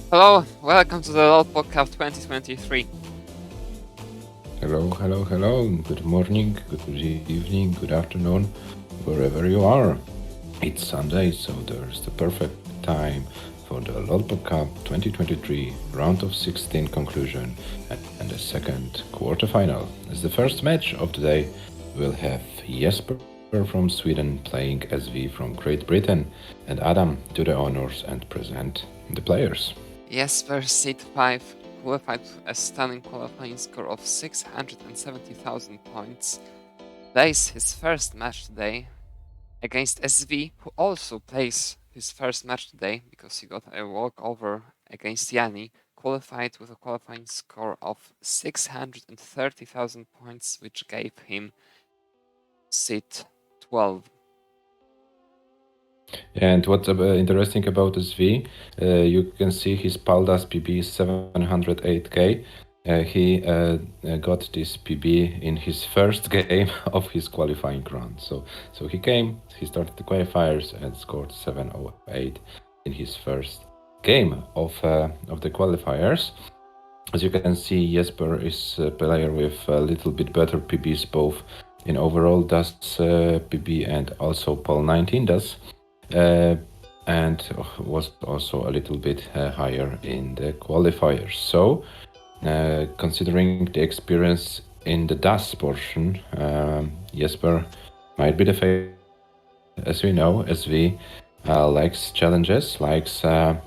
Hello, welcome to the LOL Podcast 2023. Hello. Good morning, good evening, good afternoon, wherever you are. It's Sunday, so there's the perfect time for the LOL Cup 2023 round of 16 conclusion and the second quarterfinal. As the first match of the day, we'll have JESPER from Sweden playing SV from Great Britain, and Adam do the honors and present the players. JESPER Seed 5 qualified with a stunning qualifying score of 670,000 points. Plays his first match today against SV, who also plays his first match today because he got a walkover against Yanni, qualified with a qualifying score of 630,000 points, which gave him Seed 12. And what's interesting about SV, you can see his Paldas PB is 708k. He got this PB in his first game of his qualifying run. So he started the qualifiers and scored 708 in his first game of the qualifiers. As you can see, Jesper is a player with a little bit better PBs, both in overall DAS PB and also Pol 19 DAS. And was also a little bit higher in the qualifiers. So, considering the experience in the DAS portion, Jesper might be the favorite. As we know, SV likes challenges, likes some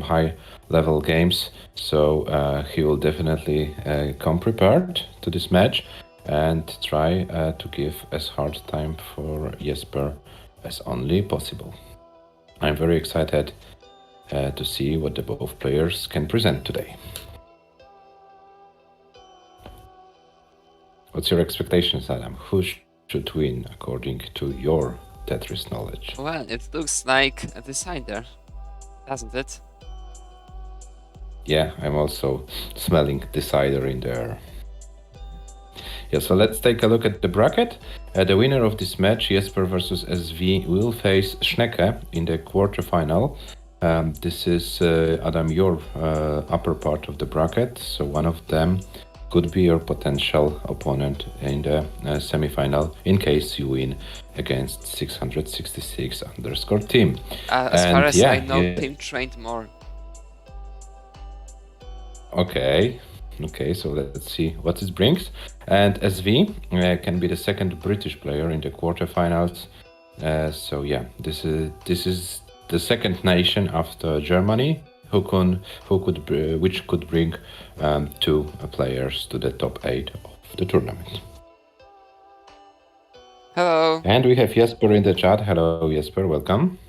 high-level games, so he will definitely come prepared to this match and try to give as hard time for Jesper as only possible. I'm very excited to see what the both players can present today. What's your expectations, Adam? Who should win according to your Tetris knowledge? Well, it looks like a decider, doesn't it? Yeah, I'm also smelling decider in there. Yeah, so let's take a look at the bracket. The winner of this match, Jesper versus SV, will face Schnecke in the quarterfinal. This is, Adam, your upper part of the bracket, so one of them could be your potential opponent in the semifinal in case you win against 666 team. As far as I know, Team trained more. Okay, so let's see what this brings. And SV can be the second British player in the quarterfinals. So yeah, this is the second nation after Germany which could bring two players to the top 8 of the tournament. Hello. And we have Jesper in the chat. Hello, Jesper. Welcome.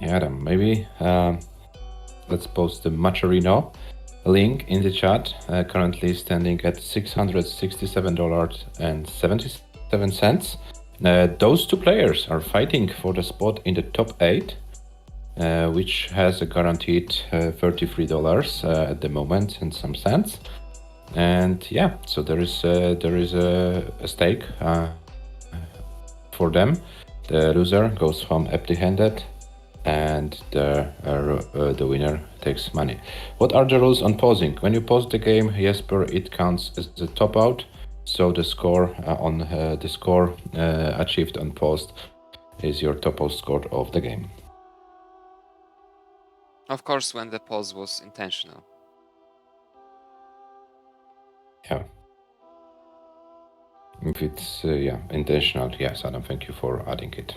Yeah, Adam, maybe let's post the Macherino link in the chat, currently standing at $667.77. Those two players are fighting for the spot in the top 8, which has a guaranteed $33 at the moment and some cents. And yeah, so there is a stake for them. The loser goes home empty-handed, and the winner takes money. What are the rules on pausing? When you pause the game, Jesper, it counts as the top out. So the score achieved on pause is your top out score of the game. Of course, when the pause was intentional. Yeah. If it's intentional, yes, Adam, thank you for adding it.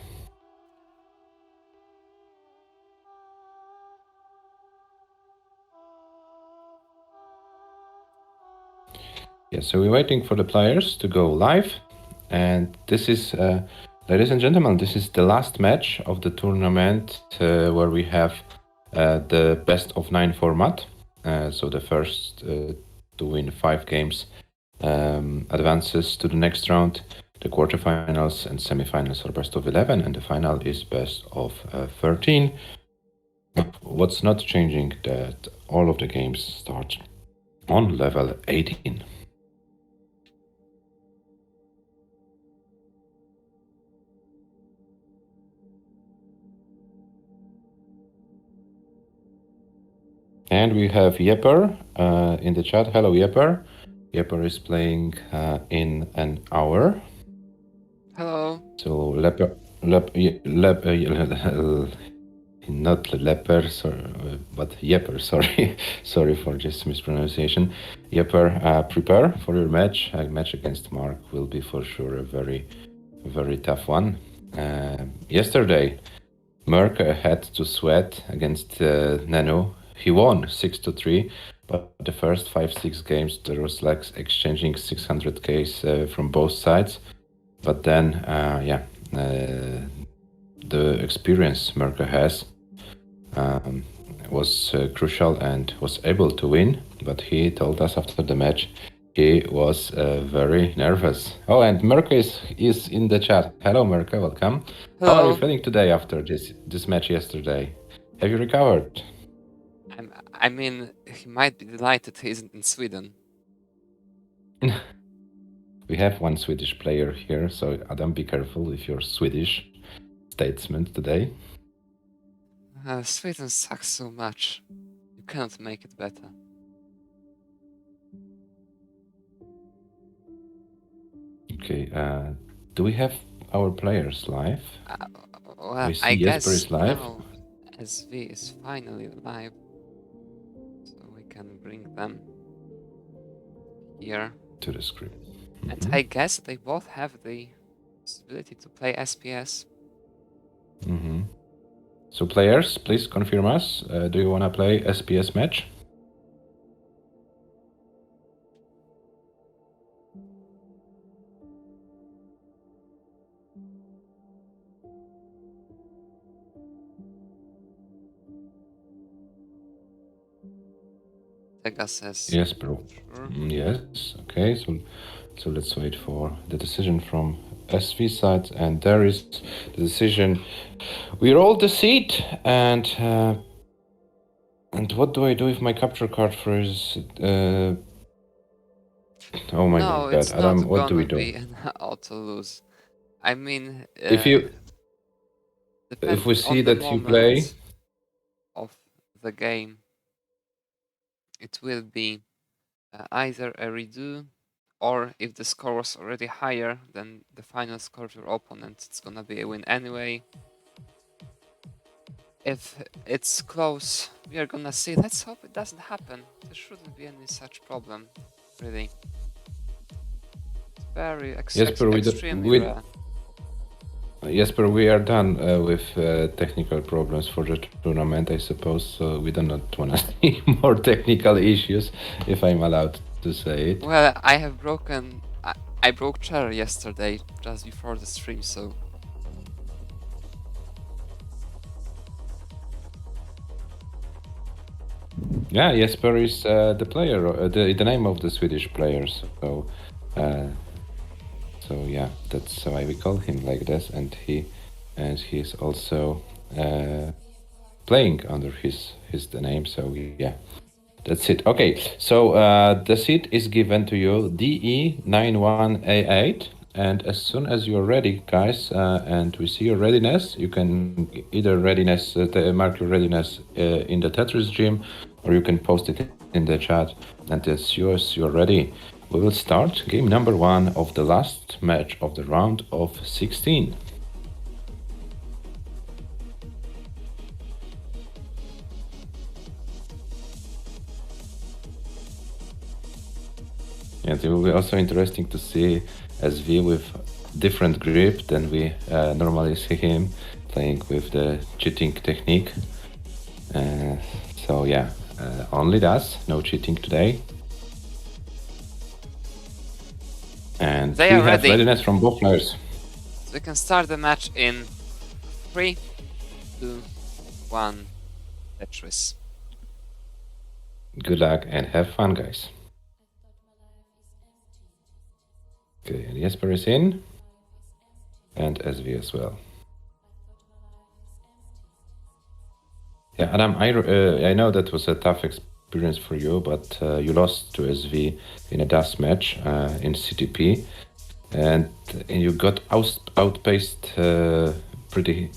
Yeah, so we're waiting for the players to go live, and this is, ladies and gentlemen, this is the last match of the tournament where we have the best of 9 format. So the first to win 5 games advances to the next round. The quarterfinals and semifinals are best of 11, and the final is best of 13. What's not changing that all of the games start on level 18. And we have JEPER in the chat. Hello, JEPER. JEPER is playing in an hour. Hello. So not Leper, sorry, but JEPER, sorry. Sorry for this mispronunciation. JEPER, prepare for your match. A match against Mark will be for sure a very, very tough one. Yesterday, Merck had to sweat against Nano. He won 6-3, but the first 5-6 games there was like exchanging 600Ks from both sides. But then, the experience Merck has was crucial and was able to win. But he told us after the match he was very nervous. Oh, and Merck is in the chat. Hello, Merck, welcome. Hello. How are you feeling today after this match yesterday? Have you recovered? I mean, he might be delighted he isn't in Sweden. We have one Swedish player here, so Adam, be careful if you're Swedish statesman today. Sweden sucks so much. You cannot make it better. Okay, do we have our players live? Well, We see I Jesper guess is live. now SV is finally live, so we can bring them here To the screen. And I guess they both have the possibility to play SPS. So players, please confirm us. Do you want to play SPS match? Tega says Yes, bro. sure. Yes. Okay. So let's wait for the decision from SV side, and there is the decision. We rolled the seat, and what do I do if my capture card freezes? Oh my No, god, it's Adam, not what do we gonna do? be an auto lose. I mean, If we depending see on the that you play, moment of the game, it will be either a redo, or if the score was already higher than the final score of your opponent, it's gonna be a win anyway. If it's close, we are gonna see. Let's hope it doesn't happen. There shouldn't be any such problem, really. It's very extremely rare. Jesper, we are done with technical problems for the tournament, I suppose. So we do not want to see more technical issues, if I'm allowed to say it. Well, I have broken. I broke chair yesterday, just before the stream, so. Yeah, Jesper is the player, the name of the Swedish player. So, yeah, that's why we call him like this, and he's also playing under his the name. So yeah, that's it. Okay, so the seat is given to you, DE91A8, and as soon as you're ready, guys, and we see your readiness, you can either mark your readiness in the Tetris gym, or you can post it in the chat, and as soon as you're ready, we will start game number 1 of the last match of the round of 16. And it will be also interesting to see SV with different grip than we normally see him playing with the cheating technique. So yeah, only that, no cheating today. And They we are have ready. readiness from both players. So we can start the match in 3, 2, 1, Tetris. Good luck and have fun, guys. Okay, and Jesper is in, and SV as well. Yeah, Adam, I know that was a tough experience for you, but you lost to SV in a DAS match in CTP, and you got outpaced pretty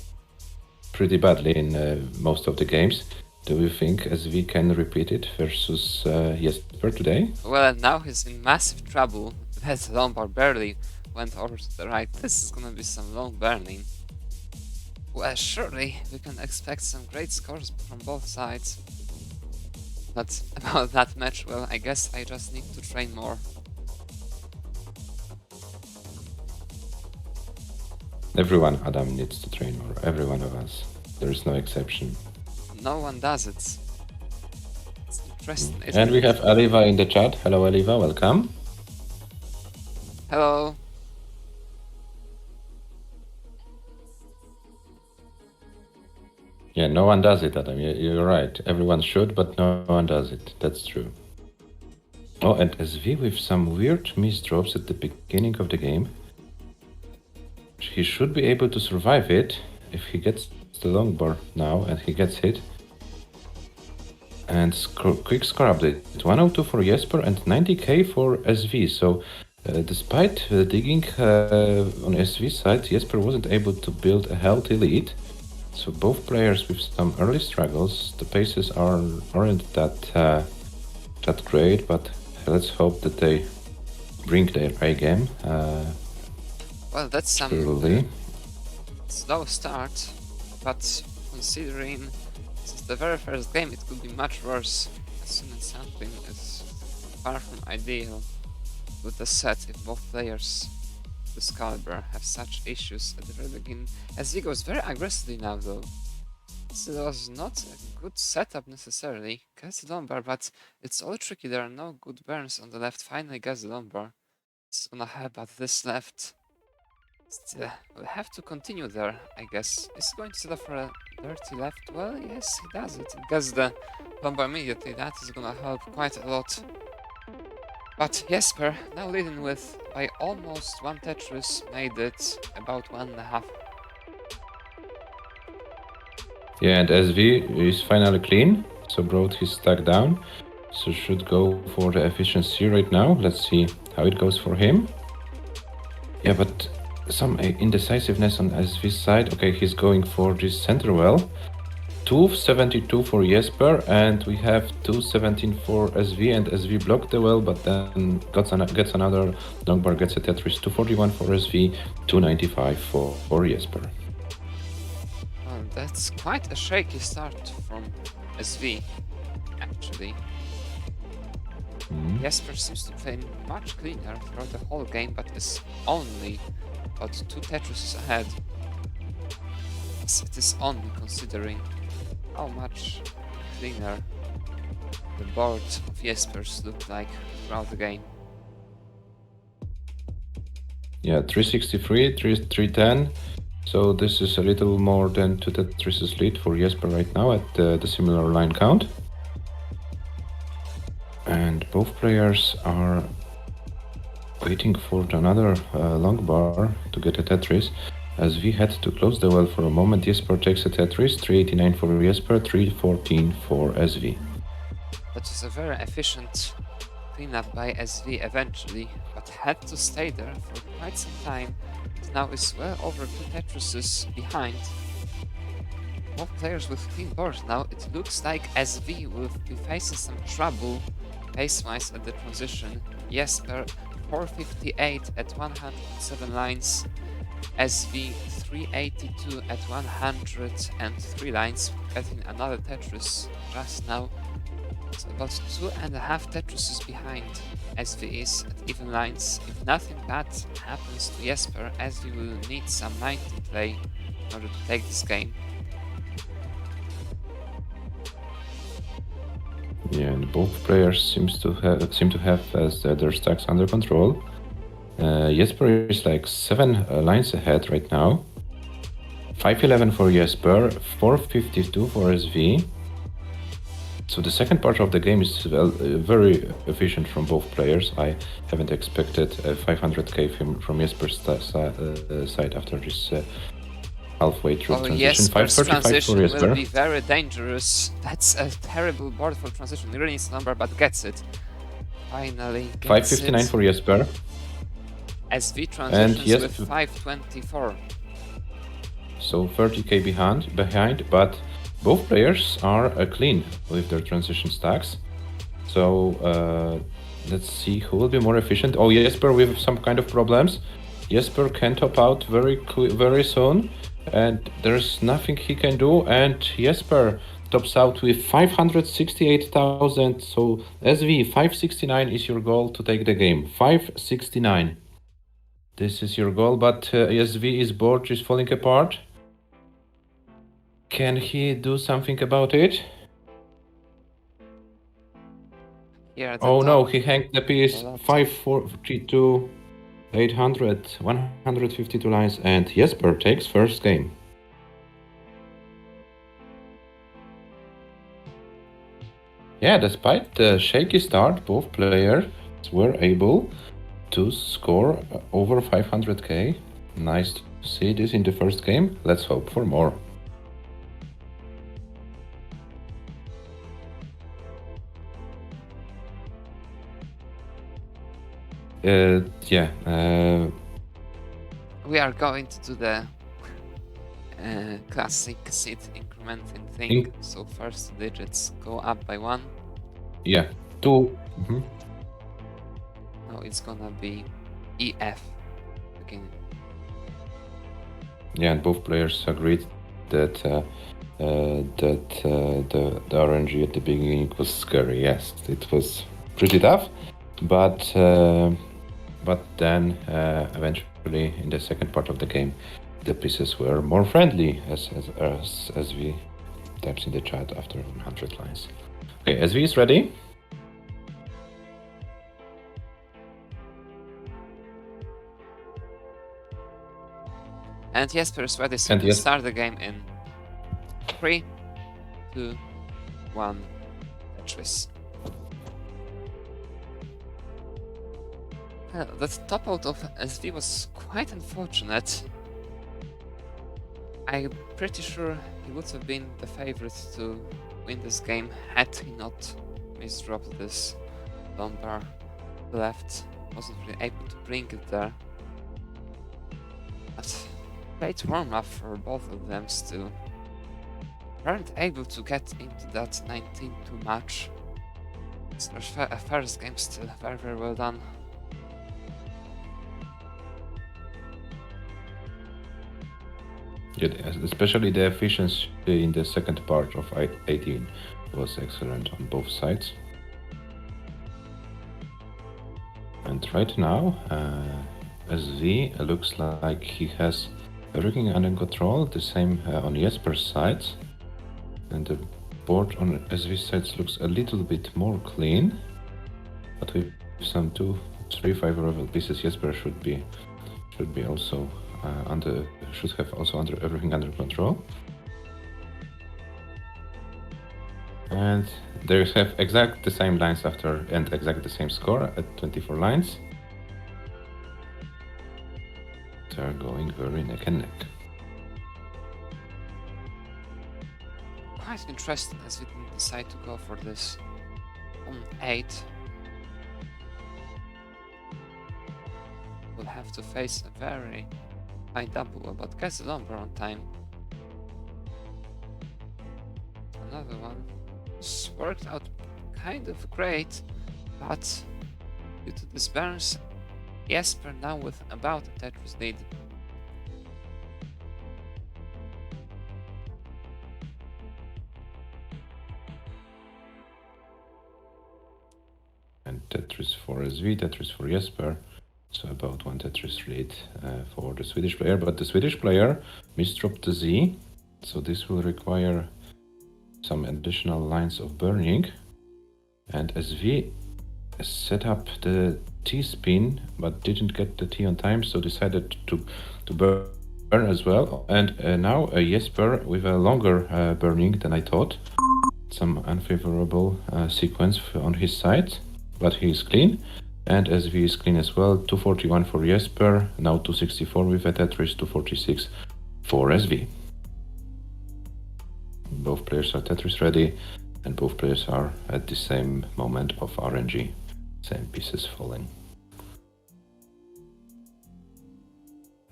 badly in most of the games. Do you think SV can repeat it versus Jesper today? Well, now he's in massive trouble. That Lombard barely went over to the right. This is gonna be some long burning. Well, surely we can expect some great scores from both sides. But about that match, well, I guess I just need to train more. Everyone, Adam, needs to train more. Every one of us. There is no exception. No one does it. It's interesting, isn't And we it? have Aliva in the chat. Hello, Aliva. Welcome. Hello. Yeah, no one does it, Adam. You're right. Everyone should, but no one does it. That's true. Oh, and SV with some weird misdrops at the beginning of the game. He should be able to survive it if he gets the long bar now and he gets hit. And quick score update. 102 for Jesper and 90k for SV. So despite digging on SV side, Jesper wasn't able to build a healthy lead. So both players with some early struggles. The paces aren't that great, but let's hope that they bring their A game. Well, that's some Surely. slow start, but considering this is the very first game, it could be much worse. Assuming something is far from ideal with the set if both players this caliber have such issues at the very beginning. SV goes very aggressively now though. This was not a good setup necessarily. Gets the lumbar, but it's all tricky. There are no good burns on the left. Finally gets the lumbar. It's gonna have but this left. Still, we'll have to continue there, I guess. Is he going to set up for a dirty left? Well, yes, he does it. He gets the lumbar immediately. That is gonna help quite a lot. But Jesper, now leading with by almost one Tetris, made it about 1.5. Yeah, and SV is finally clean, so brought his stack down. So should go for the efficiency right now. Let's see how it goes for him. Yeah, but some indecisiveness on SV's side. Okay, he's going for this center well. 272 for Jesper, and we have 217 for SV, and SV blocked the well, but then gets another long bar, gets a Tetris. 241 for SV, 295 for Jesper. Well, that's quite a shaky start from SV, actually. Jesper seems to play much cleaner throughout the whole game, but is only about 2 Tetrises ahead. It is only considering how much cleaner the board of Jesper's looked like throughout the game. Yeah, 363, 310. So this is a little more than 2 Tetrises lead for Jesper right now at the similar line count. And both players are waiting for another long bar to get a Tetris. As we had to close the well for a moment, Jesper takes a Tetris, 389 for Jesper, 314 for SV. That is a very efficient cleanup by SV eventually, but had to stay there for quite some time. It now is well over 2 Tetrises behind. Both players with clean boards now. It looks like SV will be facing some trouble pace-wise at the transition. Jesper 458 at 107 lines. SV 382 at 103 lines, getting another Tetris just now. So about 2.5 Tetrises behind SV is at even lines. If nothing bad happens to Jesper, SV will need some 90 play in order to take this game. Yeah, and both players seem to have their stacks under control. Jesper is like 7 lines ahead right now. 511 for Jesper, 452 for SV. So the second part of the game is very efficient from both players. I haven't expected 500k from Jesper's side after this halfway through transition. Jesper's 535 transition for Jesper. will be very dangerous. That's a terrible board for transition. He really needs a number, but gets it. Finally gets 559 it. for Jesper. SV transitions with 524. So 30k behind, but both players are clean with their transition stacks. So let's see who will be more efficient. Oh, Jesper with some kind of problems. Jesper can top out very soon, and there's nothing he can do. And Jesper tops out with 568,000. So SV 569 is your goal to take the game. 569. This is your goal, but SV's board is falling apart. Can he do something about it? Here at the Oh top, no, he hanged the piece. a lot 542, 800, 152 lines, and Jesper takes first game. Yeah, despite the shaky start, both players were able to score over 500k. Nice to see this in the first game. Let's hope for more. we are going to do the classic seed incrementing thing. So first digits go up by 1. Yeah, 2. Now it's gonna be EF beginning. Yeah, and both players agreed that the RNG at the beginning was scary. Yes, it was pretty tough, but then eventually in the second part of the game, the pieces were more friendly, as we types in the chat after 100 lines. Okay, SV is ready. And Jesper is ready, so we can start the game in 3, 2, 1, Tetris. That top out of SV was quite unfortunate. I'm pretty sure he would have been the favorite to win this game had he not misdropped this lumber left. Wasn't really able to bring it there. But great warm-up for both of them still. Weren't able to get into that 19-2 match. So their first game still very well done. Yeah, especially the efficiency in the second part of 18 was excellent on both sides. And right now, SV looks like he has everything under control, the same on Jesper's side. And the board on SV's side looks a little bit more clean, but with some 2, 3 favorable pieces, Jesper should be also should have also everything under control. And they have exact the same lines after and exact the same score at 24 lines. They're going very neck and neck. Quite interesting as we didn't decide to go for this on 8. We'll have to face a very high double, but gets the lumber on time. Another one. This worked out kind of great, but due to this burns, Jesper now with about a Tetris lead. And Tetris for SV, Tetris for Jesper. So about 1 Tetris lead for the Swedish player, but the Swedish player misdropped the Z, so this will require some additional lines of burning. And SV set up the T-spin, but didn't get the T on time, so decided to burn as well. And now Jesper with a longer burning than I thought. Some unfavorable sequence on his side, but he is clean. And SV is clean as well. 241 for Jesper, now 264 with a Tetris, 246 for SV. Both players are Tetris ready, and both players are at the same moment of RNG. Same pieces falling.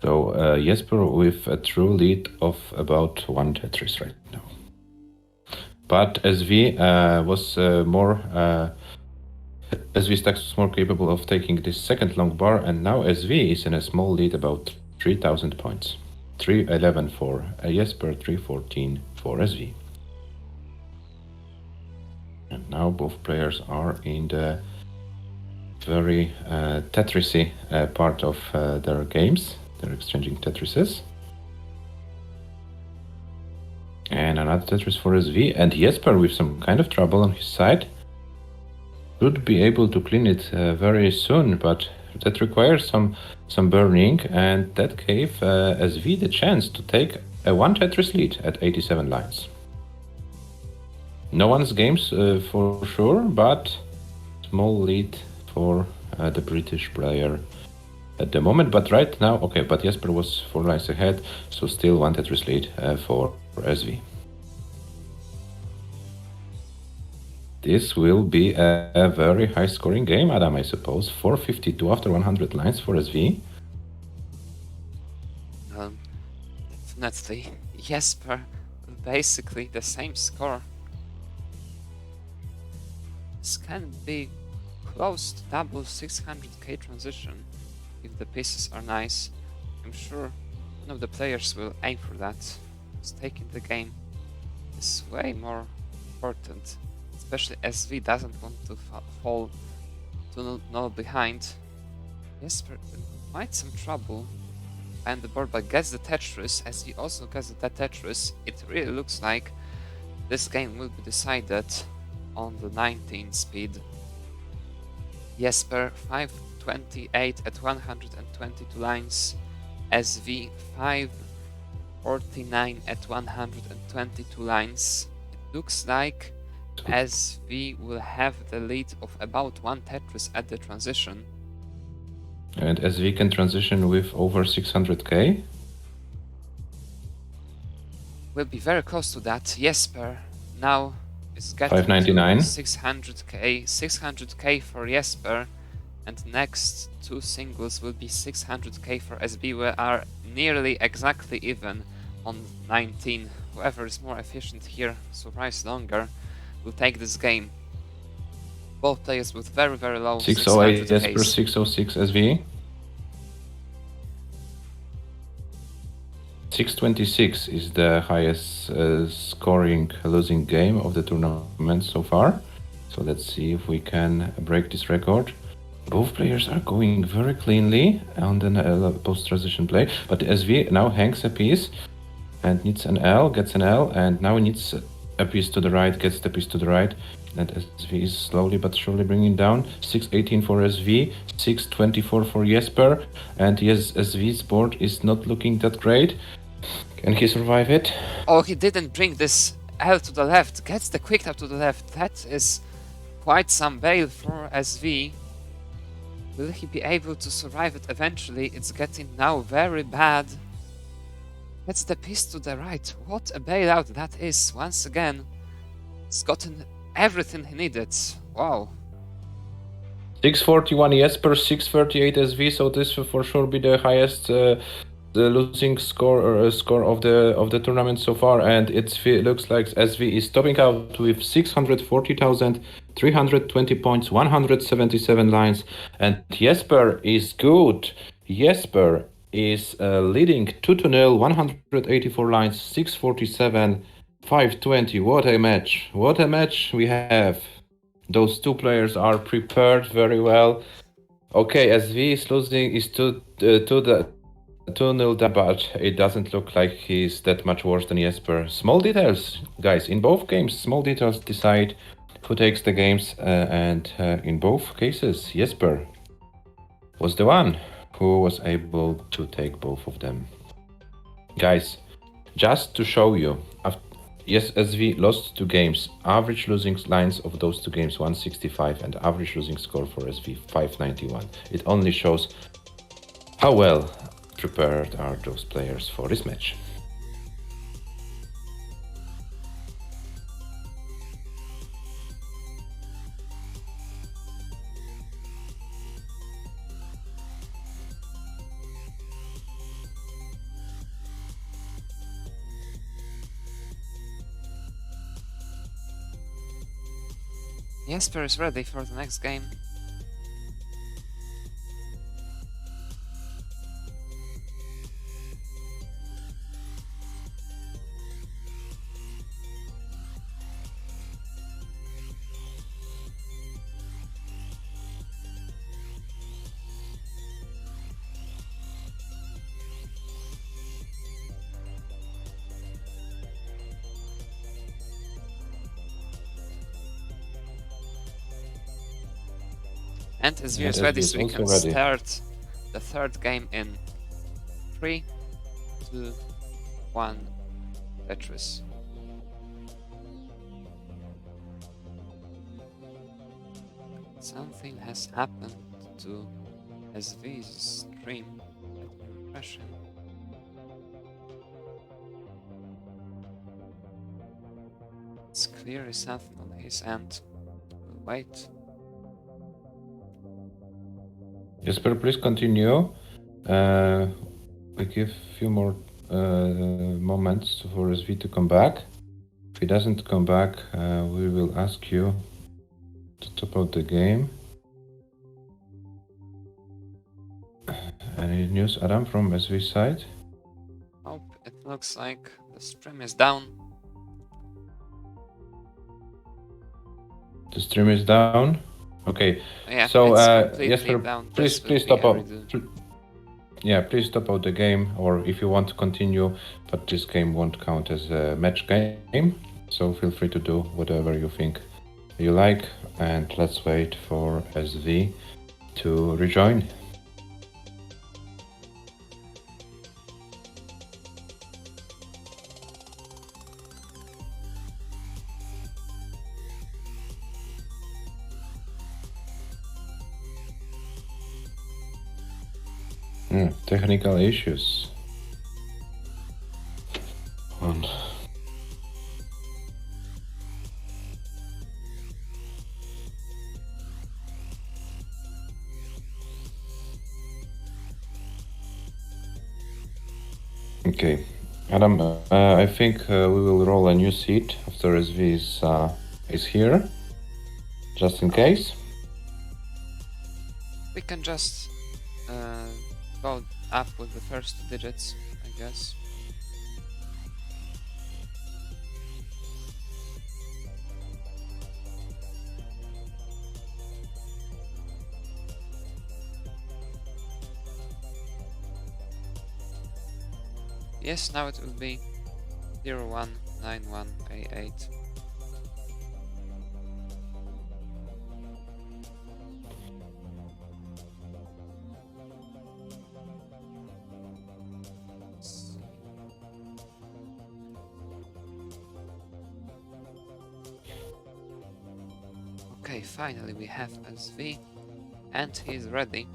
So Jesper with a true lead of about 1 Tetris right now. But SV was more SV Stacks was more capable of taking this second long bar, and now SV is in a small lead about 3,000 points. 311 for Jesper, 314 for SV. And now both players are in the very Tetrisy part of their games. They're exchanging Tetrises. And another Tetris for SV, and Jesper with some kind of trouble on his side. Should be able to clean it very soon, but that requires some burning, and that gave SV the chance to take a one Tetris lead at 87 lines. No one's games for sure, but small lead for the British player at the moment. But right now, okay, but Jesper was 4 lines ahead, so still one Tetris lead for SV. This will be a very high scoring game, Adam, I suppose. 452 after 100 lines for SV. Definitely. Jesper, basically the same score. This can be close to double 600k transition if the pieces are nice. I'm sure one of the players will aim for that. Just taking the game is way more important, especially SV doesn't want to fall to no behind. Jesper in quite some trouble and the board, but gets the Tetris. SV also gets the Tetris. It really looks like this game will be decided on the 19 speed. Jesper 528 at 122 lines, SV 549 at 122 lines. It looks like SV will have the lead of about one Tetris at the transition. And SV can transition with over 600k. Will be very close to that. Jesper now is getting 599. 600k for Jesper, and next two singles will be 600k for SB. We are nearly exactly even on 19. Whoever is more efficient here, surprise longer, will take this game. Both players with very low 608 600k. Jesper, 606 SV. 626 is the highest scoring losing game of the tournament so far. So let's see if we can break this record. Both players are going very cleanly on the post-transition play, but SV now hangs a piece and needs an L, gets an L, and now needs a piece to the right, gets the piece to the right, and SV is slowly but surely bringing down. 618 for SV, 624 for Jesper, and yes, SV's board is not looking that great. Can he survive it? Oh, he didn't bring this L to the left, gets the quick tap to the left. That is quite some bail for SV. Will he be able to survive it eventually? It's getting now very bad. Gets the piece to the right. What a bailout that is, once again. He's gotten everything he needed. Wow. 641 Jesper, 638 SV, so this will for sure be the highest the losing score of the tournament so far, and it looks like SV is topping out with 640,320 points, 177 lines, and Jesper is good. Jesper is leading 2-0, 184 lines, 647, 520. What a match! What a match we have! Those two players are prepared very well. Okay, SV is losing, is 2-0 down, but it doesn't look like he's that much worse than Jesper. Small details, guys. In both games, small details decide who takes the games, and in both cases, Jesper was the one who was able to take both of them. Guys, just to show you, yes, SV lost 2 games. Average losing lines of those 2 games 165, and average losing score for SV 591. It only shows how well prepared are those players for this match. Jesper is ready for the next game. And SV is ready, so we can start the third game in 3, 2, 1, Tetris. Something has happened to SV's stream. Let me refresh him. It's clearly something on his end. We'll wait. Jesper, please continue. We give a few more moments for SV to come back. If he doesn't come back, we will ask you to top out the game. Any news, Adam, from SV side? Nope, it looks like the stream is down. The stream is down. Okay. Yeah, so it's completely Jesper, down. please stop out. Yeah, please stop out the game, or if you want to continue, but this game won't count as a match game. So feel free to do whatever you think you like, and let's wait for SV to rejoin. Technical issues. And okay, Adam, I think we will roll a new seat after SV is here, just in case. We can just go up with the first 2 digits, I guess. Yes, now it will be 019188. Okay, finally we have SV, and he's ready.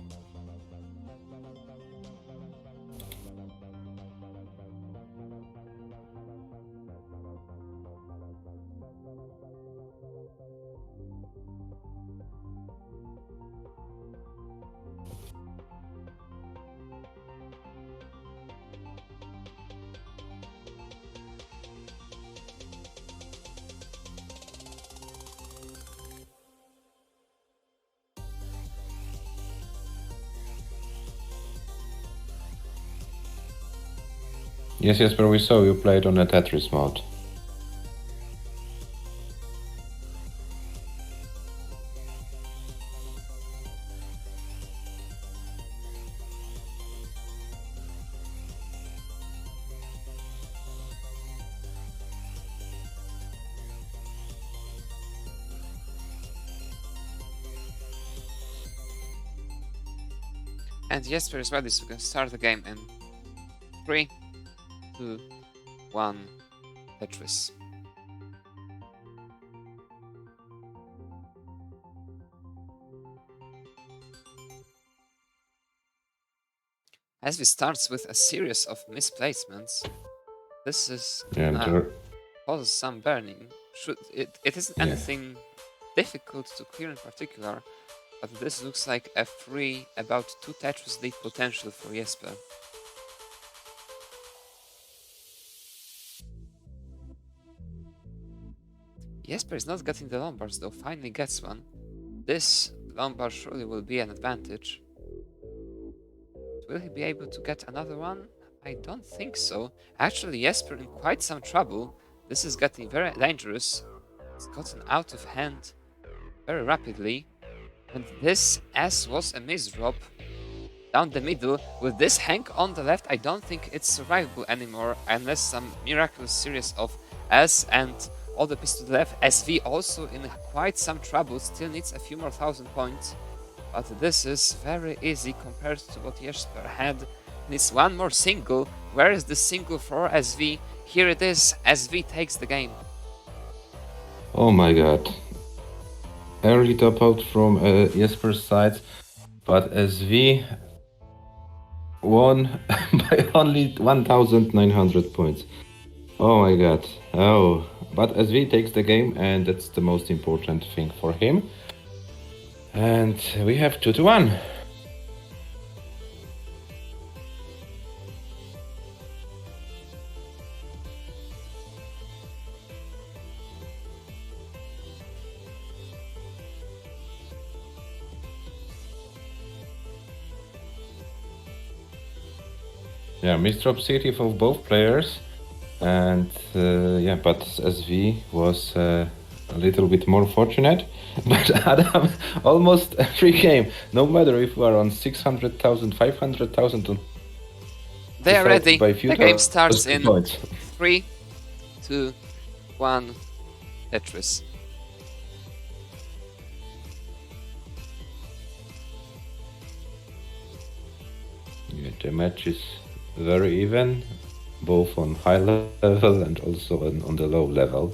Yes, Jesper, we saw you played on a Tetris mode. And Jesper is ready, so we can start the game in 3, 2, 1, Tetris. SV starts with a series of misplacements. This is causes some burning. It isn't anything difficult to clear in particular, but this looks like a free, about 2 Tetris lead potential for Jesper. Jesper is not getting the Lombards though, finally gets one. This Lombard surely will be an advantage. Will he be able to get another one? I don't think so. Actually, Jesper in quite some trouble. This is getting very dangerous. It's gotten out of hand very rapidly. And this S was a misdrop. Down the middle, with this Hank on the left, I don't think it's survivable anymore, unless some miraculous series of S and all the pieces to the left. SV also in quite some trouble, still needs a few more thousand points. But this is very easy compared to what Jesper had. Needs one more single. Where is the single for SV? Here it is. SV takes the game. Oh my god. Early top out from Jesper's side, but SV won by only 1900 points. Oh my god. Oh, but SV takes the game, and that's the most important thing for him. And we have 2-1. Yeah, misdrop city for both players. And yeah, but SV was a little bit more fortunate. But Adam, almost every game, no matter if we are on 600,000, 500,000, They are ready. by few The game starts in points. 3, 2, 1. Tetris. Yeah, the match is very even, both on high level and also on the low level.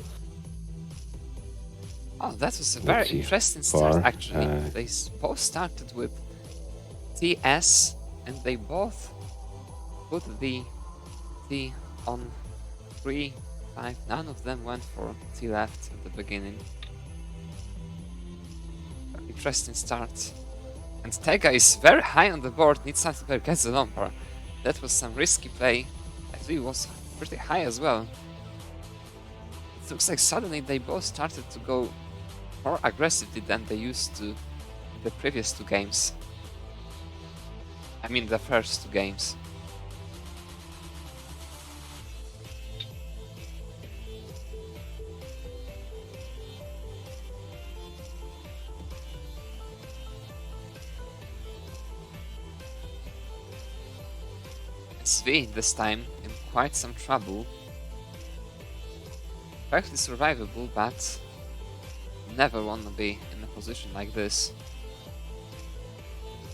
Oh, that was a very interesting start, actually. They both started with TS, and they both put the T on 3, 5. None of them went for T left at the beginning. Very interesting start. And Tega is very high on the board, needs something to get the Lombard. That was some risky play. SV was pretty high as well. It looks like suddenly they both started to go more aggressively than they used to in the previous 2 games. I mean the first 2 games. SV this time in quite some trouble. Perfectly survivable, but never wanna be in a position like this.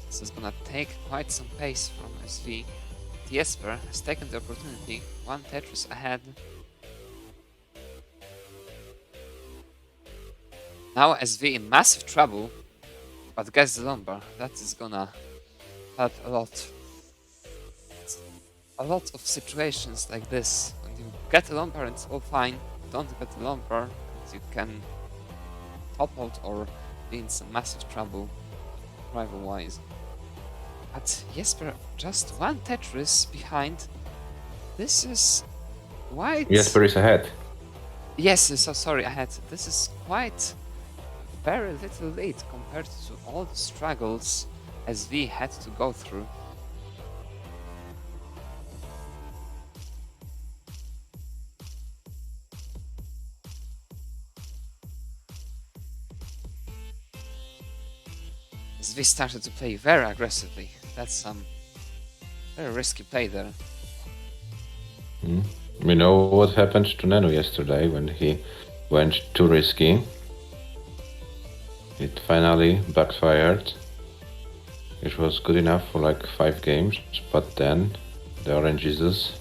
This is gonna take quite some pace from SV. JESPER has taken the opportunity, 1 Tetris ahead. Now SV in massive trouble, but gets the Lombard. That is gonna help a lot. A lot of situations like this, when you get a Lombard and it's all fine, don't get the Lombard, you can top out or be in some massive trouble rival-wise. But Jesper just 1 Tetris behind. This is quite... Jesper is ahead. Yes, so sorry, ahead. This is quite very little lead compared to all the struggles SV had to go through. SV started to play very aggressively. That's some very risky play there. We know what happened to Nano yesterday when he went too risky. It finally backfired. It was good enough for like 5 games, but then the Orange Jesus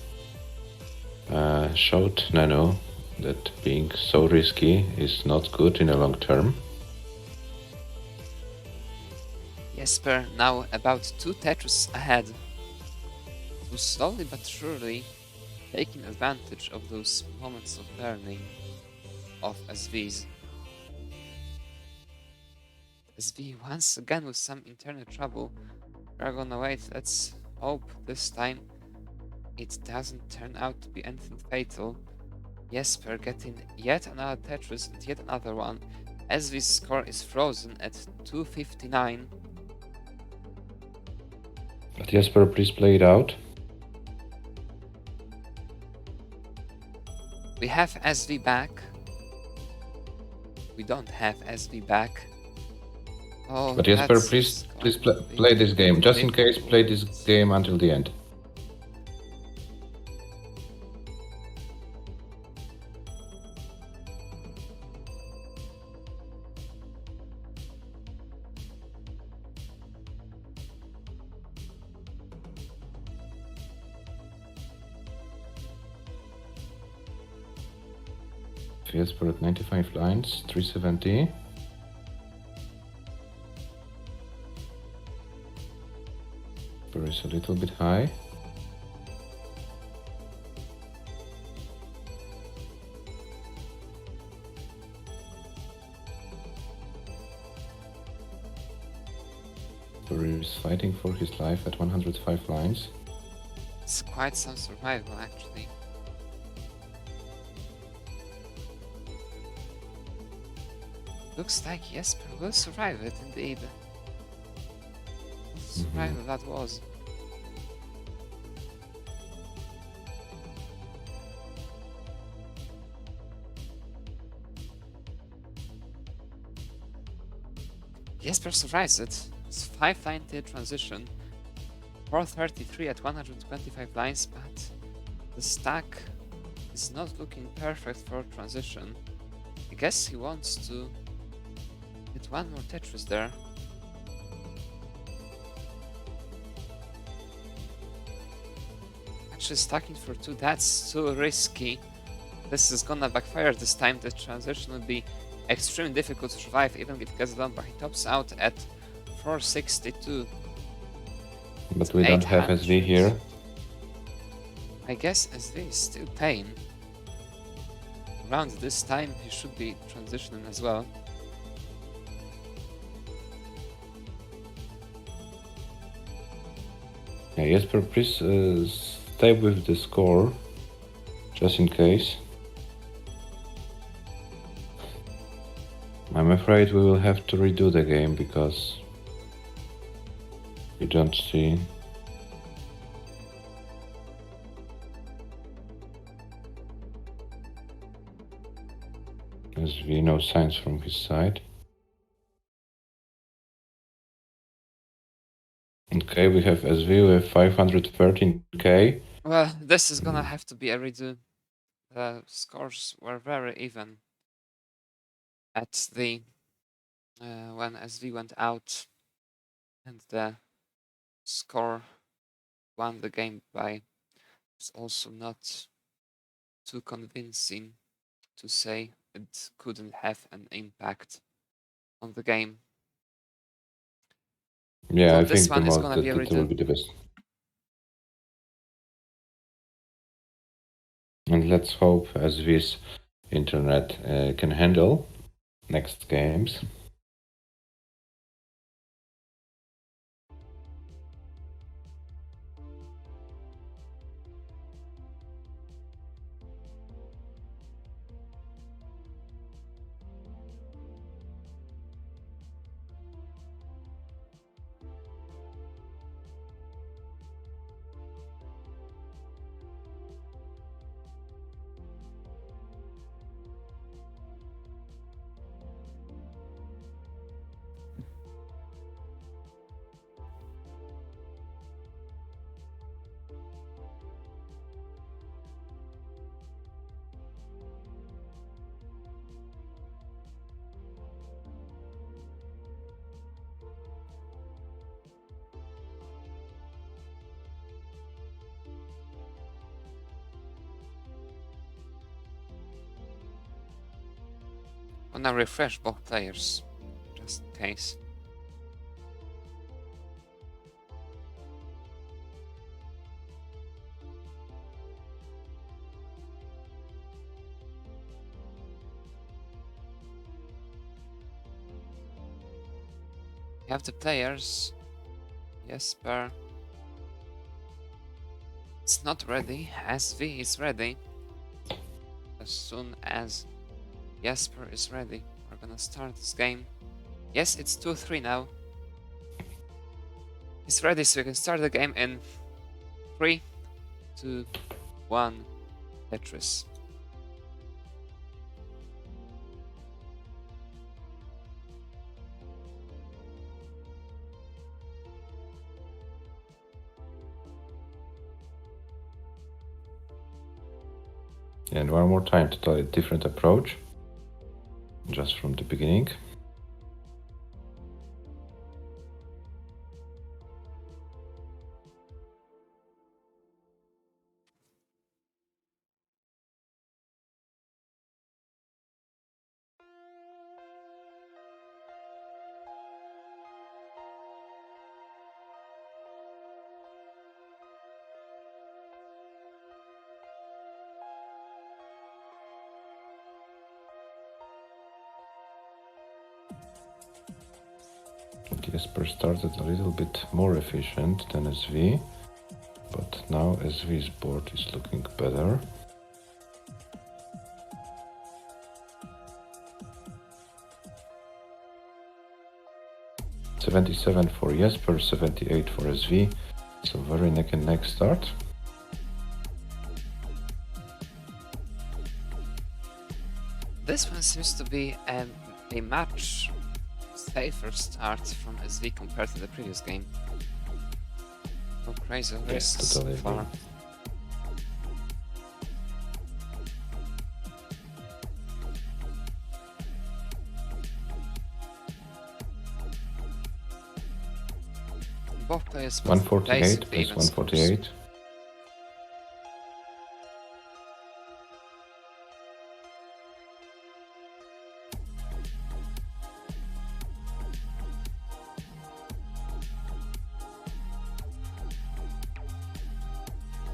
showed Nano that being so risky is not good in the long term. Jesper now about 2 Tetris ahead, so slowly but surely taking advantage of those moments of learning of SVs. SV once again with some internal trouble. We're gonna wait, let's hope this time it doesn't turn out to be anything fatal. Jesper getting yet another Tetris and yet another one. SV's score is frozen at 259. But Jesper, please play it out. We have SV back. We don't have SV back. Oh, But Jesper, that's please going to be play this game. Just in case, play this difficult. game until the end. Jesper at 95 lines, 370. Jesper is a little bit high. Jesper is fighting for his life at 105 lines. It's quite some survival, actually. Looks like Jesper will survive it, indeed. What survival that was. Jesper survives it. It's 590 transition. 433 at 125 lines, but the stack is not looking perfect for transition. I guess he wants to hit one more Tetris there. Actually stacking for 2, that's too risky. This is gonna backfire this time. The transition will be extremely difficult to survive even if he gets done, but he tops out at 462. But we don't have 800. SV here. I guess SV is still paying. Around this time he should be transitioning as well. Yeah, Jesper, please stay with the score, just in case. I'm afraid we will have to redo the game because we don't see. SV, no signs from his side. Okay, we have SV with 513k. Well, this is gonna have to be a redo. The scores were very even at the when SV went out, and the score won the game by. It's also not too convincing to say it couldn't have an impact on the game. Yeah, So I this think one is gonna be a that will redo. be the best. And let's hope SV's internet can handle next games. Wanna refresh both players, just in case. We have the players. Jesper. It's not ready. SV is ready. The soon as Jesper is ready. We're gonna start this game. Yes, it's 2-3 now. He's ready, so we can start the game in 3, 2, 1, Tetris. And one more time to try a different approach, just from the beginning. JESPER started a little bit more efficient than SV, but now SV's board is looking better. $77 for JESPER, 78 for SV, so very neck and neck start. This one seems to be a much safer start from SV compared to the previous game. No crazy risks so far. Both players 148 plus 148.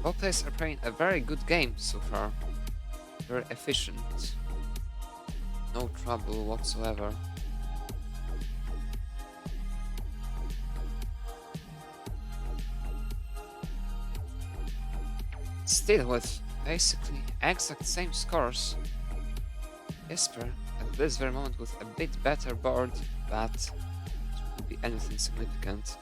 Both players are playing a very good game so far. Very efficient. No trouble whatsoever. Still with basically exact same scores. Jesper at this very moment with a bit better board, but it won't be anything significant.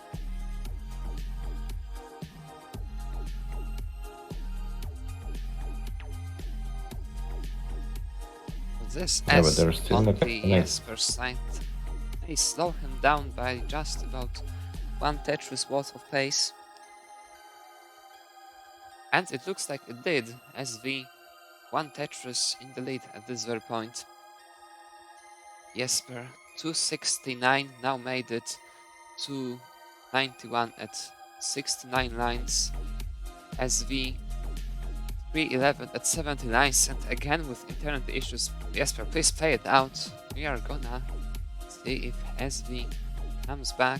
This as on the Jesper side may slow him down by just about 1 Tetris worth of pace. And it looks like it did, SV 1 Tetris in the lead at this very point. Jesper 269 now made it 291 at 69 lines. SV 311 at 70 lines, and again with internet issues. Jesper, please play it out. We are gonna see if SV comes back.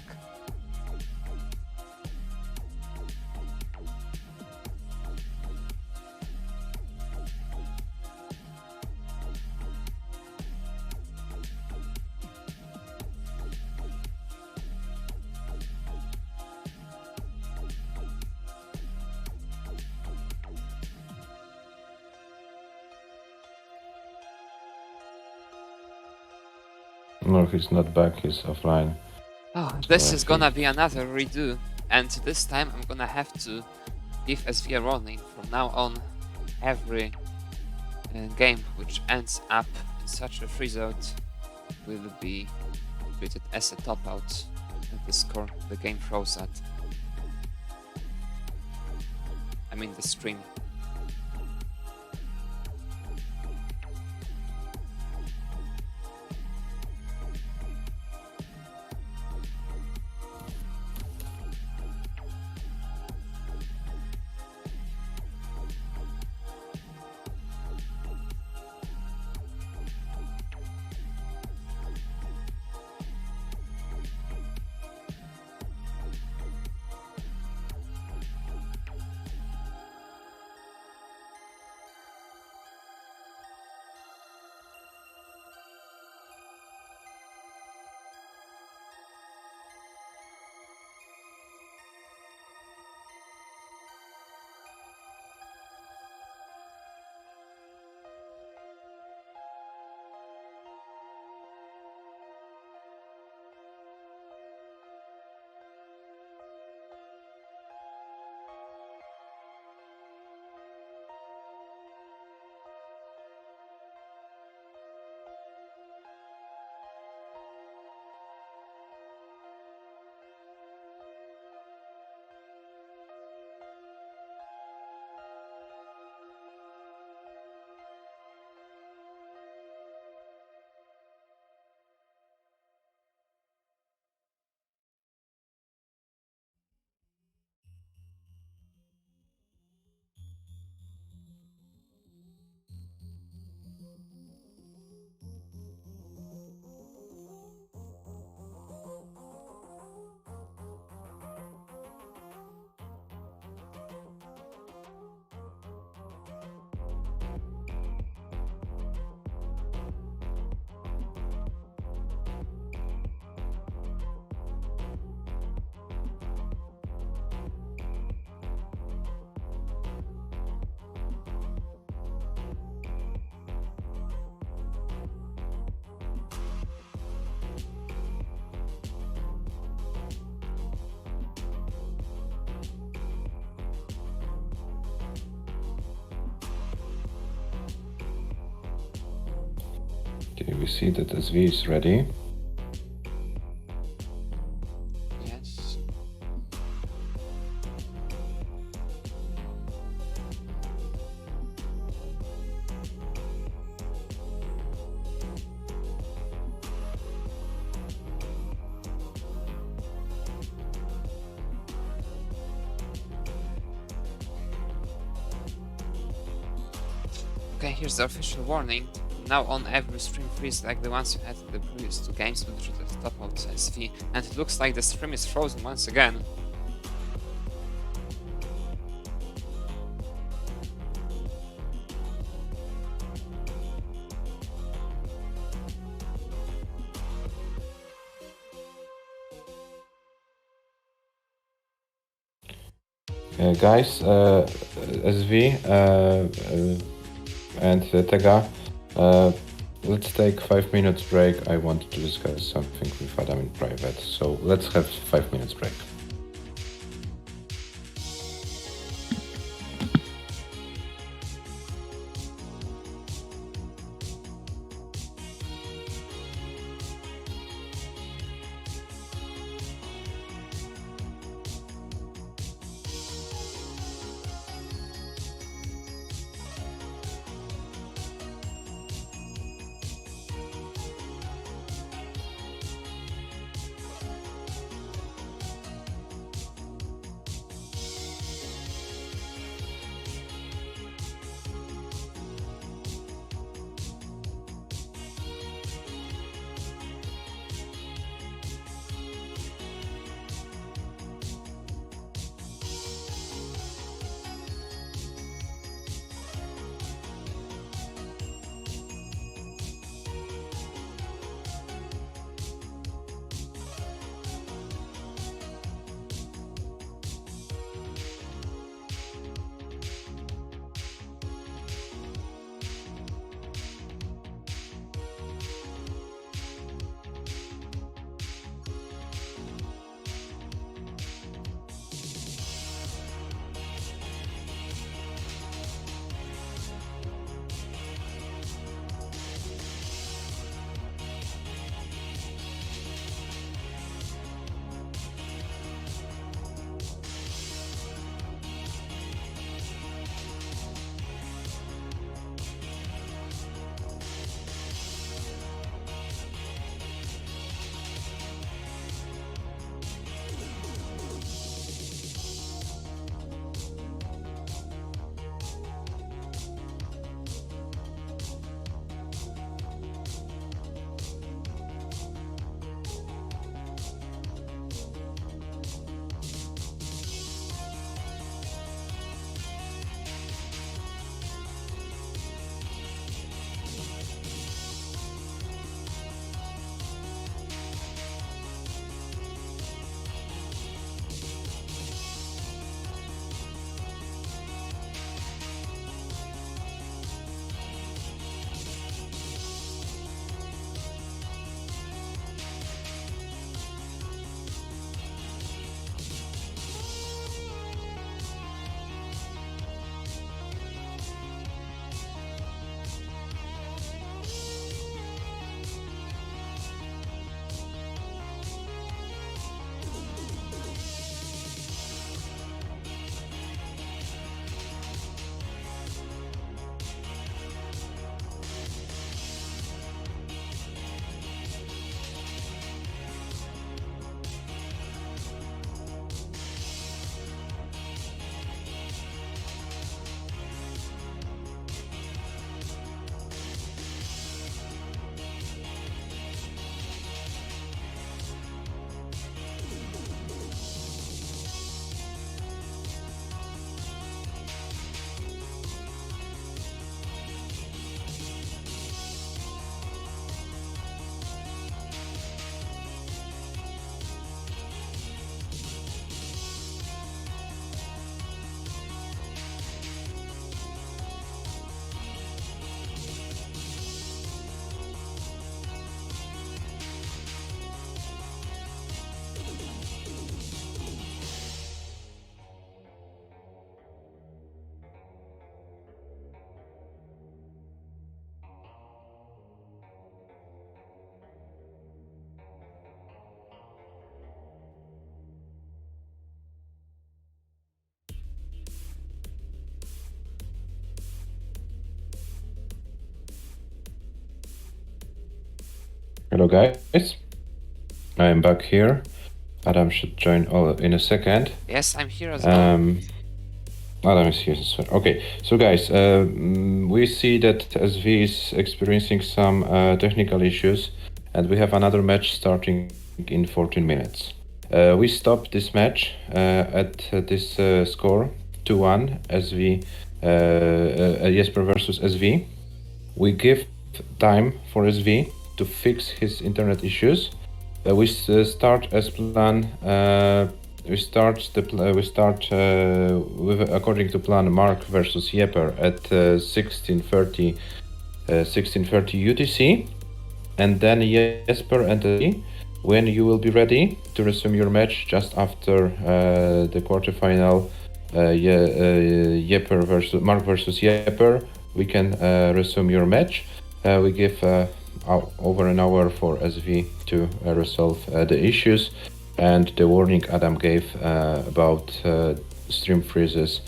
No, he's not back, he's offline. Oh, this is gonna be another redo, and this time I'm gonna have to give SV a warning. From now on, every game which ends up in such a freeze-out will be treated as a top-out at the score the game froze at. I mean the stream. Okay, we see that SV is ready. Yes. Okay, here's the official warning. From now on, every stream freeze like the ones you had in the previous 2 games will shoot at the top of the SV, and it looks like the stream is frozen once again. Guys, SV and Tega, let's take 5 minutes break. I want to discuss something with Adam in private. So let's have 5 minutes break. Hello guys, I am back here. Adam should join in a second. Yes, I'm here as well. Adam is here as well. Okay, so guys, we see that SV is experiencing some technical issues, and we have another match starting in 14 minutes. We stopped this match at this score 2-1 SV Jesper versus SV. We give time for SV to fix his internet issues. We start as plan. We start with, according to plan, Mark versus JEPER at 16:30 UTC, and then Jesper and SV. When you will be ready to resume your match just after the quarterfinal, JEPER versus Mark versus JEPER, we can resume your match. We give over an hour for SV to resolve the issues, and the warning Adam gave about stream freezes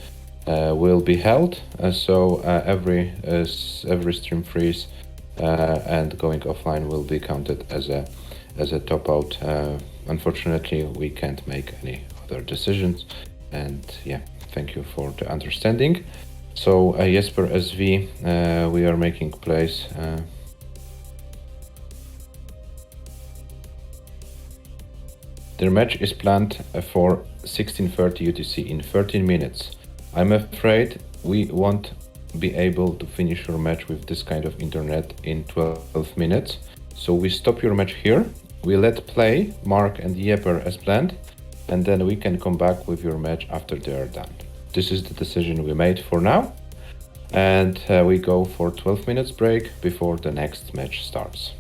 will be held. So every stream freeze and going offline will be counted as a top out. Unfortunately, we can't make any other decisions, and yeah, thank you for the understanding. So Jesper SV, we are making plays. Their match is planned for 16:30 UTC in 13 minutes. I'm afraid we won't be able to finish your match with this kind of internet in 12 minutes. So we stop your match here. We let play Mark and Jeper as planned, and then we can come back with your match after they are done. This is the decision we made for now, and we go for 12 minutes break before the next match starts.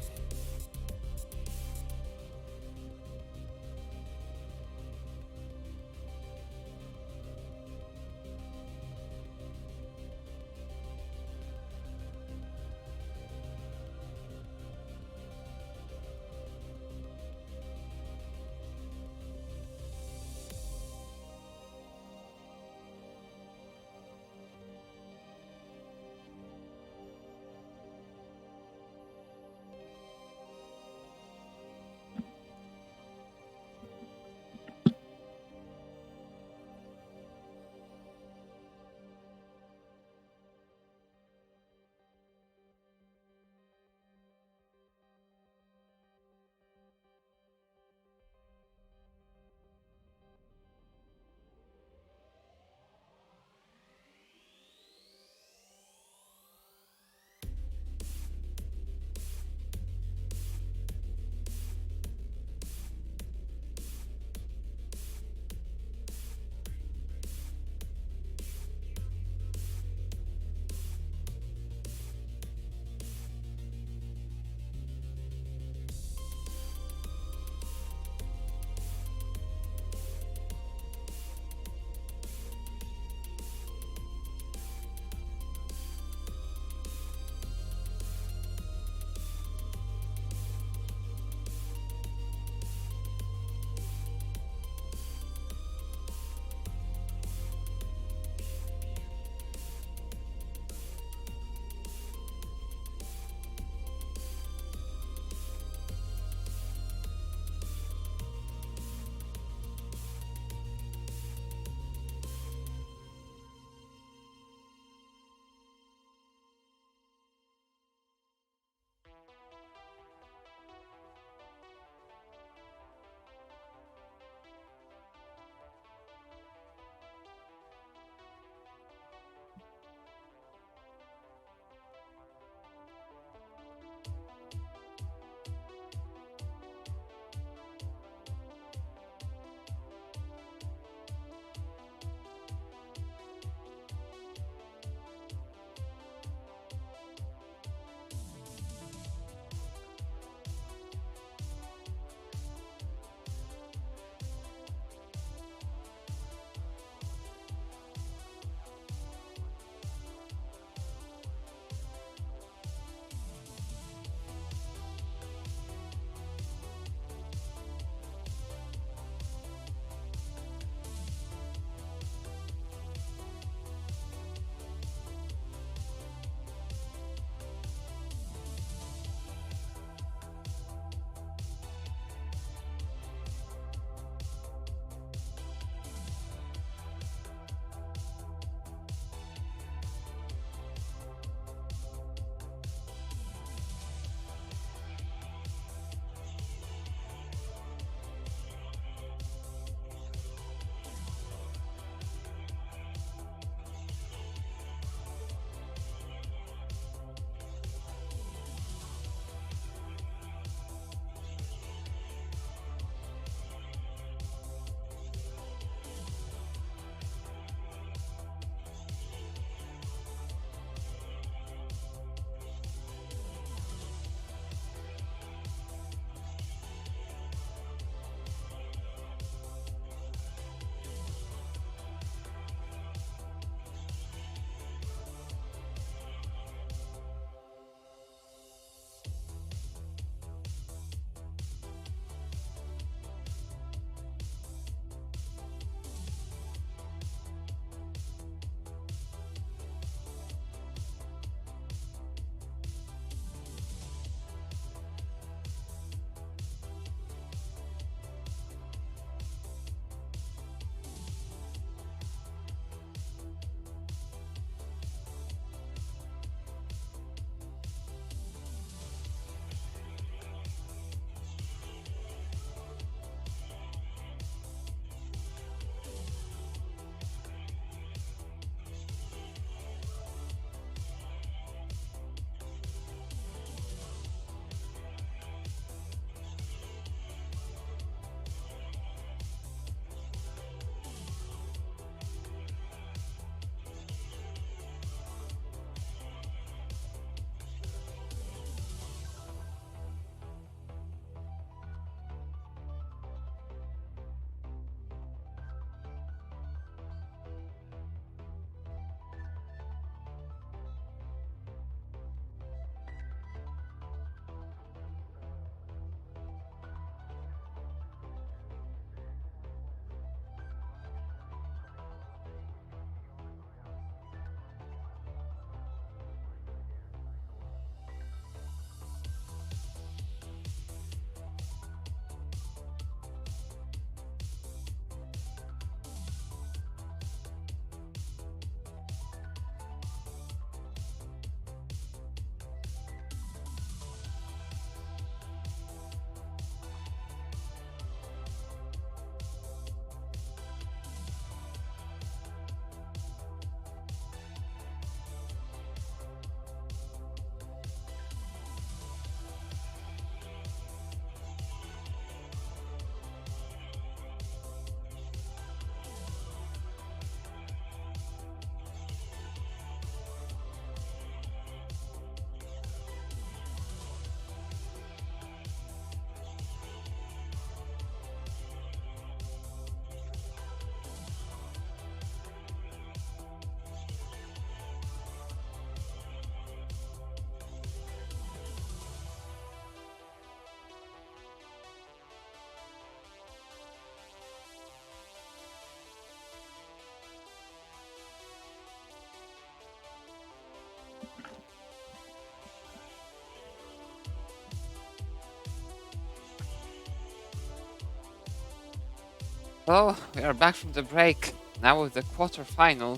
So, we are back from the break, now with the quarterfinal.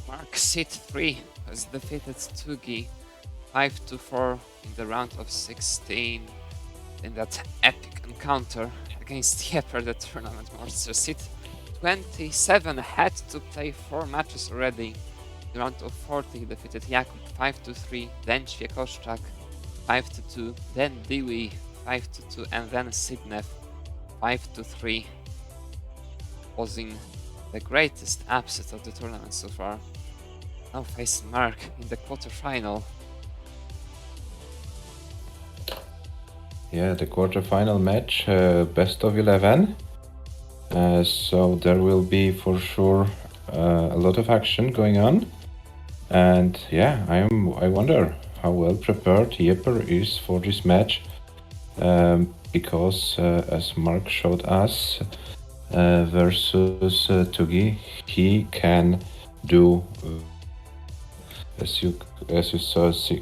Mark Seed 3 has defeated Tugi 5-4 in the round of 16 in that epic encounter against JEPER, the tournament monster. Seed 27 had to play 4 matches already. In the round of 40 he defeated Jakub 5-3, then Świekoszczak 5-2, then Dewey 5-2, and then Sidnev 5-3, causing the greatest upset of the tournament so far. Now facing Mark in the quarterfinal. Yeah, the quarterfinal match, best of 11. So there will be for sure a lot of action going on. And yeah, I wonder how well prepared JEPER is for this match. Because as Mark showed us, versus Tugi, he can do, as you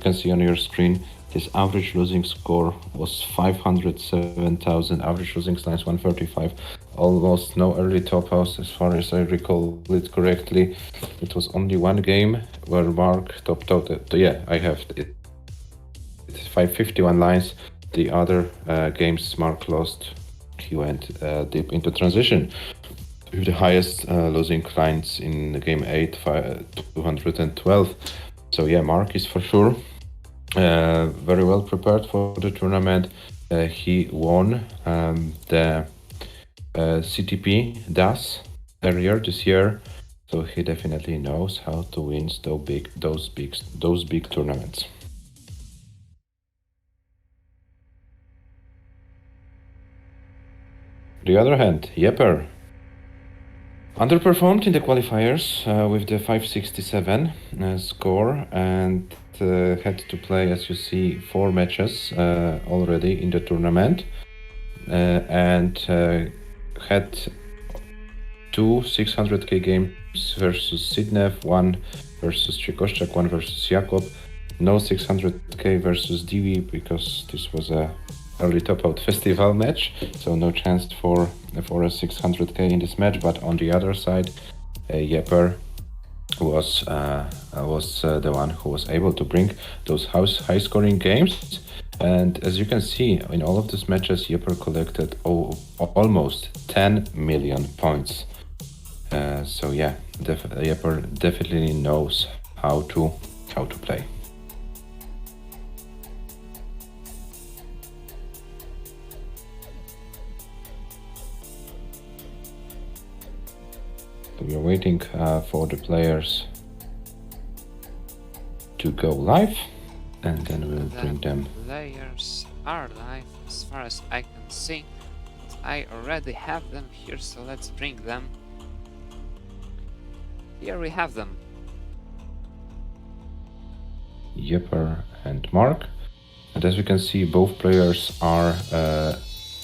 can see on your screen, his average losing score was 507,000, average losing times 135, almost no early top house as far as I recall it correctly. It was only one game where Mark topped out, yeah, I have it, 551 lines. The other games Mark lost, he went deep into transition with the highest losing lines in game 8, 212. So yeah, Mark is for sure very well prepared for the tournament. He won the CTP DAS earlier this year, so he definitely knows how to win those big tournaments. On the other hand, JEPER underperformed in the qualifiers with the 567 score and had to play, as you see, 4 matches already in the tournament and had 2 600k games versus Sidnev, 1 versus Świekoszczak, 1 versus Jakub, no 600k versus Divi because this was a early top out festival match, so no chance for a 600k in this match. But on the other side, JEPER was the one who was able to bring those high scoring games. And as you can see, in all of these matches, JEPER collected almost 10 million points. So yeah, JEPER definitely knows how to play. We are waiting for the players to go live, and then we'll bring them. Players are live as far as I can see. I already have them here, so let's bring them. Here we have them. JEPER and Mark. And as we can see, both players are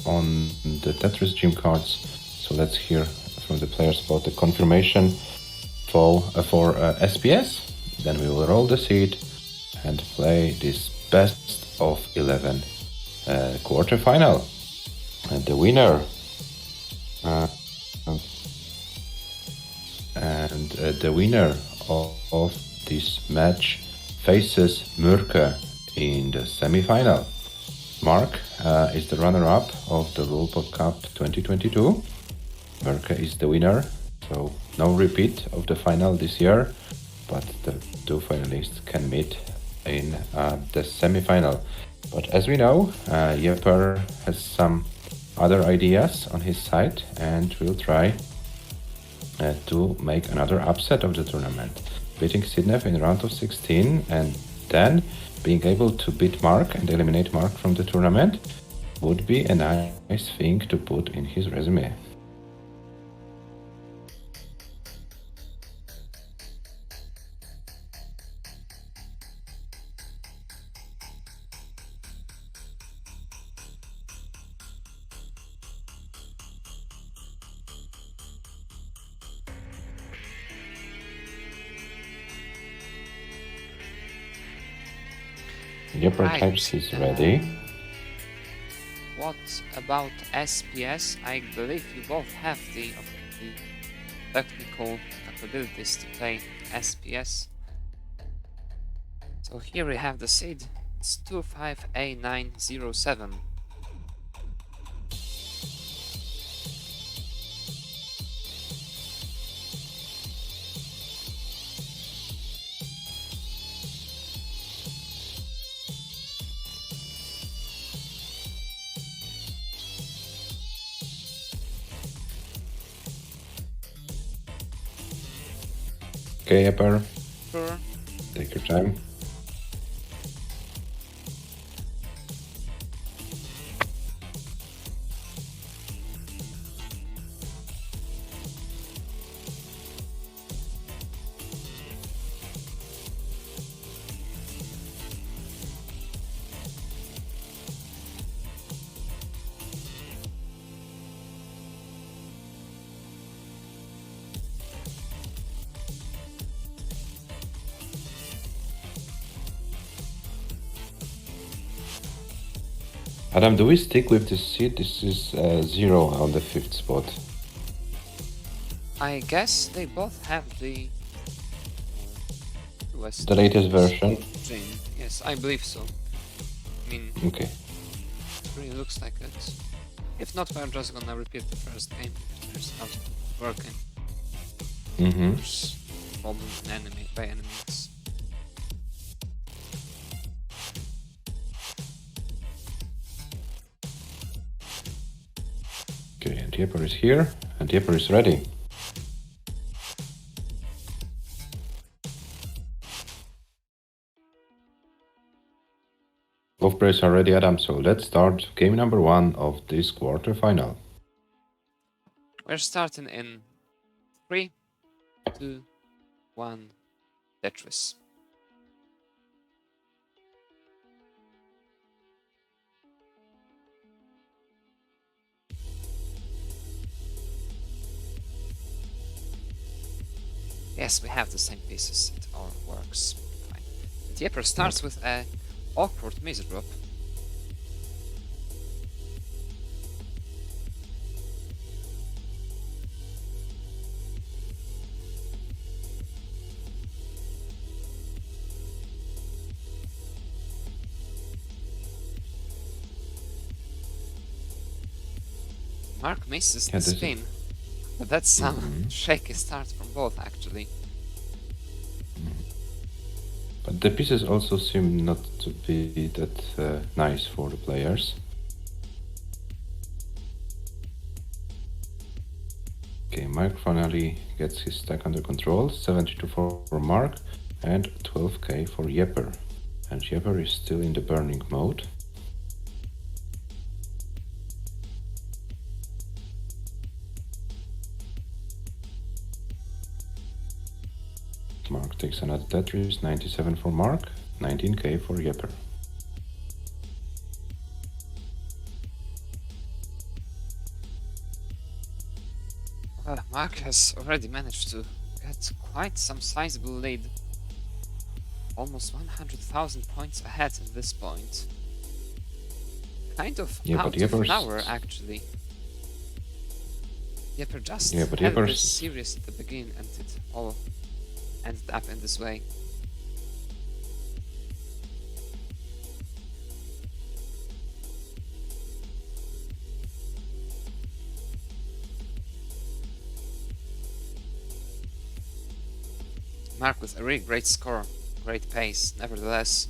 on the Tetris Gym cards. So let's hear from the players about the confirmation for SPS. Then we will roll the seed and play this best of 11 quarterfinal. And the winner of this match faces Murke in the semi-final. Mark is the runner-up of the World Cup 2022. Murke is the winner, so no repeat of the final this year, but the 2 finalists can meet in the semi-final. But as we know, JEPER has some other ideas on his side and will try to make another upset of the tournament, beating Sidnev in round of 16 and then being able to beat Mark and eliminate Mark from the tournament would be a nice thing to put in his resume. JEPER types is ready. what about SPS? I believe you both have the technical capabilities to play SPS. So here we have the seed. It's 25A907. Okay, JEPER, Sure. take your time. Adam, do we stick with this seed? This is 0 on the 5th spot. I guess they both have the The latest version. Gene. Yes, I believe so. I mean, Okay. it really looks like it. If not, we're just gonna repeat the first game if there's not working. Mm-hmm. There's problems in by enemies. Okay, and JEPER is here, and JEPER is ready. Both players are ready, Adam, so let's start game number 1 of this quarterfinal. We're starting in 3, 2, 1, Tetris. Yes, we have the same pieces. It all works fine. JEPER starts with a awkward maze drop. Mark misses the spin, but that's some shaky start from both actually. But the pieces also seem not to be that nice for the players. Okay, Mark finally gets his stack under control, 72 for Mark and 12k for JEPER. And JEPER is still in the burning mode. Mark takes another Tetris, 97 for Mark, 19k for JEPER. Mark has already managed to get quite some sizable lead. Almost 100,000 points ahead at this point. Kind of out of nowhere, actually. JEPER just had this series at the beginning and it all ended up in this way. Mark with a really great score, great pace. Nevertheless,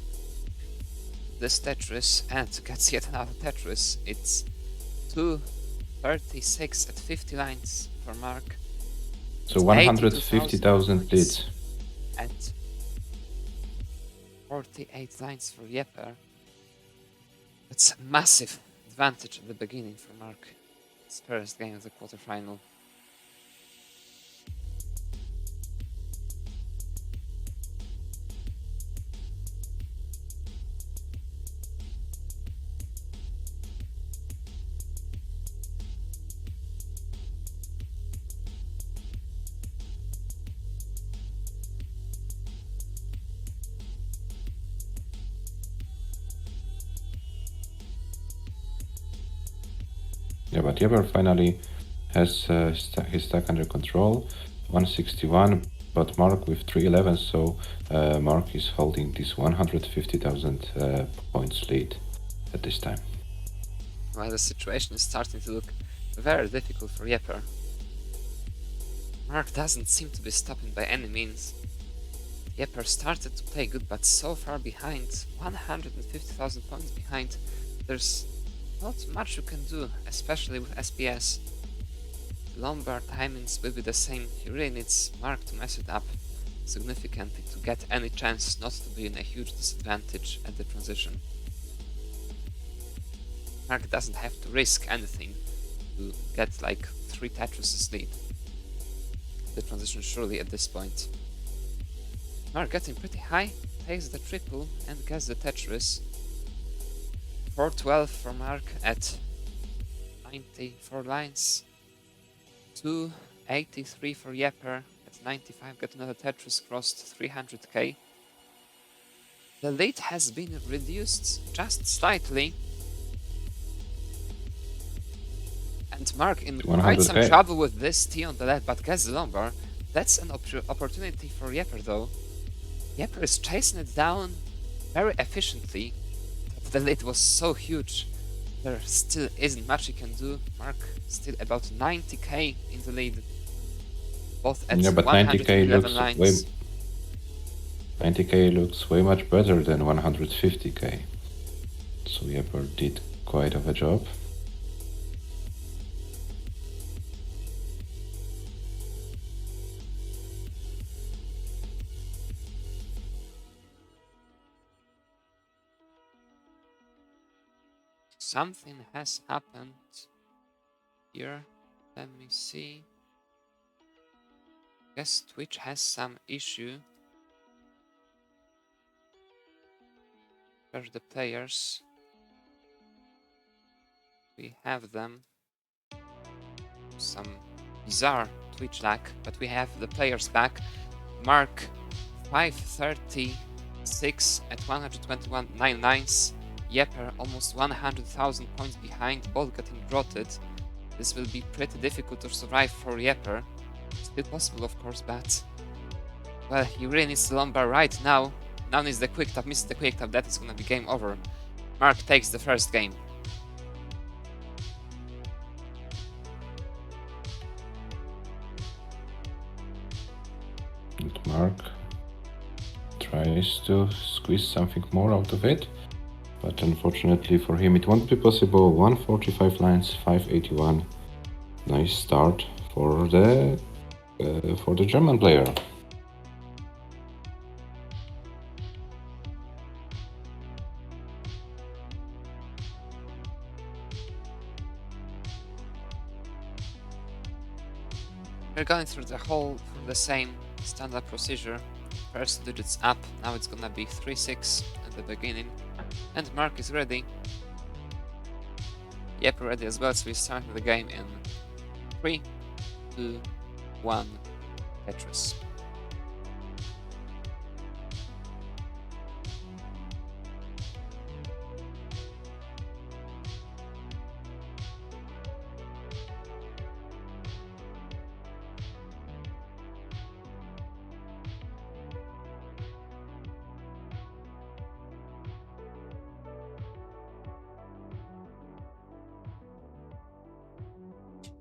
this Tetris, and gets yet another Tetris. It's 236 at 50 lines for Mark. So 150,000 leads. At 48 lines for JEPER. That's a massive advantage at the beginning for Mark. His first game of the quarterfinal. Yeah, but JEPER finally has his stack under control. 161, but Mark with 311, so Mark is holding this 150,000 points lead at this time. Well, the situation is starting to look very difficult for JEPER. Mark doesn't seem to be stopping by any means. JEPER started to play good, but so far behind, 150,000 points behind, there's not much you can do, especially with SPS. Lombard timings will be the same, he really needs Mark to mess it up significantly to get any chance not to be in a huge disadvantage at the transition. Mark doesn't have to risk anything to get like 3 Tetris's lead. The transition surely at this point. Mark getting pretty high, takes the triple and gets the Tetris. 412 for Mark at 94 lines. 283 for JEPER at 95, get another Tetris, crossed 300k. The lead has been reduced just slightly. And Mark in quite some 100K. trouble with this T on the left, but gets the Lombard. That's an opportunity for JEPER though. JEPER is chasing it down very efficiently, but the lead was so huge. There still isn't much he can do. Mark still about 90k in the lead. Both at Yeah, but 111 lines. 90k looks way much better than 150k. So JEPER did quite of a job. Something has happened here. Let me see. Guess Twitch has some issue. Where are the players? We have them. Some bizarre Twitch lag, but we have the players back. Mark 536 at 121 9 lines. JEPER almost 100,000 points behind, both getting grotted. This will be pretty difficult to survive for JEPER. Still possible, of course, but well, he really needs the Lombard right now. Now needs the quick tap, misses the quick tap, that is gonna be game over. Mark takes the first game. And Mark tries to squeeze something more out of it, but unfortunately for him it won't be possible. 145 lines, 581. Nice start for the German player. We're going through the same standard procedure. First digits up, now it's gonna be 3-6 at the beginning. And Mark is ready. JEPER ready as well, so we start the game in 3, 2, 1, Tetris.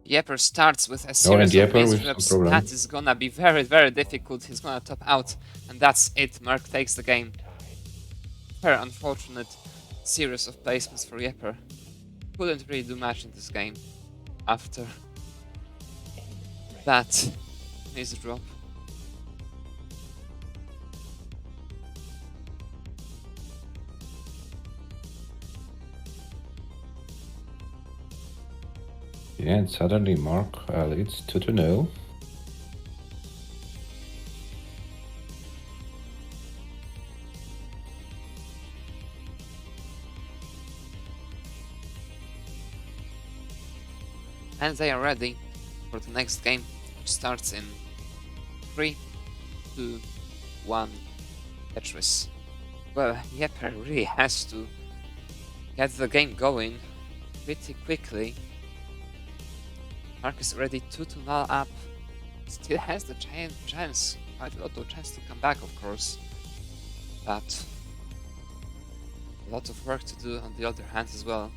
JEPER starts with a series of misreps. That is gonna be very, very difficult. He's gonna top out, and that's it. Mark takes the game. Very unfortunate series of placements for JEPER. Couldn't really do much in this game after that misdrop. Yeah, and suddenly Mark leads 2-0. And they are ready for the next game, which starts in 3, 2, 1, Tetris. Well, JEPER really has to get the game going pretty quickly. Mark is already 2-0 up. Still has the chance, quite a lot of chance to come back, of course. But a lot of work to do on the other hand as well.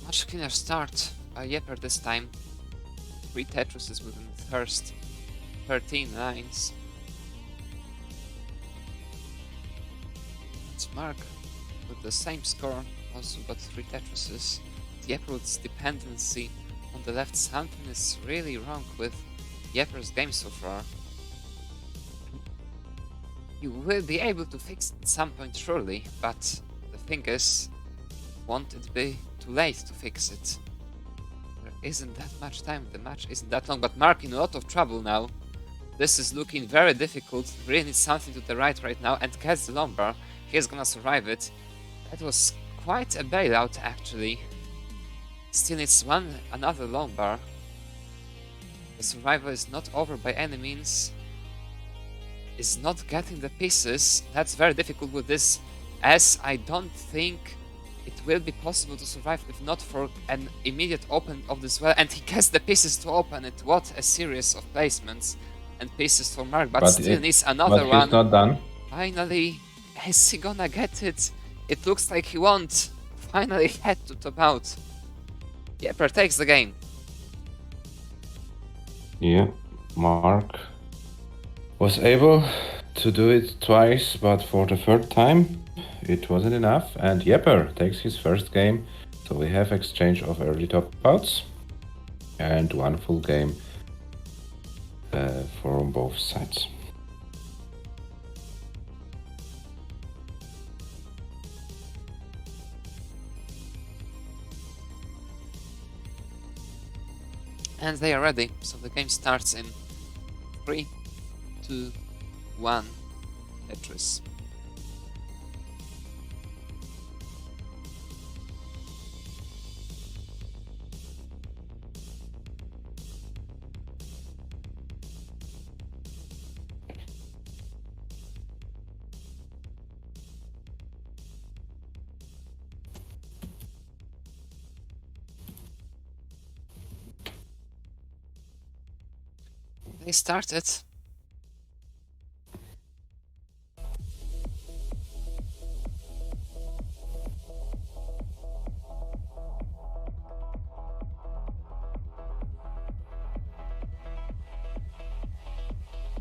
Much cleaner start by JEPER this time. 3 Tetrises within the first 13 lines. It's Mark with the same score, also got 3 Tetrises. JEPER with its dependency on the left. Something is really wrong with JEPER's game so far. You will be able to fix it at some point surely, but the thing is, won't it be too late to fix it? There isn't that much time, the match isn't that long, but Mark in a lot of trouble now. This is looking very difficult, really needs something to the right now, and gets the lumbar. He's gonna survive it. That was quite a bailout actually. Still needs another lumbar. The survival is not over by any means. Is not getting the pieces. That's very difficult with this, as I don't think it will be possible to survive if not for an immediate open of this well, and he gets the pieces to open it. What a series of placements and pieces for Mark, but still needs another one. But he's not done. Finally, is he gonna get it? It looks like he won't. Finally had to top out. JEPER takes the game. Yeah, Mark was able to do it twice, but for the third time it wasn't enough, and JEPER takes his first game. So we have exchange of early top outs and one full game from both sides. And they are ready, so the game starts in 3, 2, 1, Tetris. They started.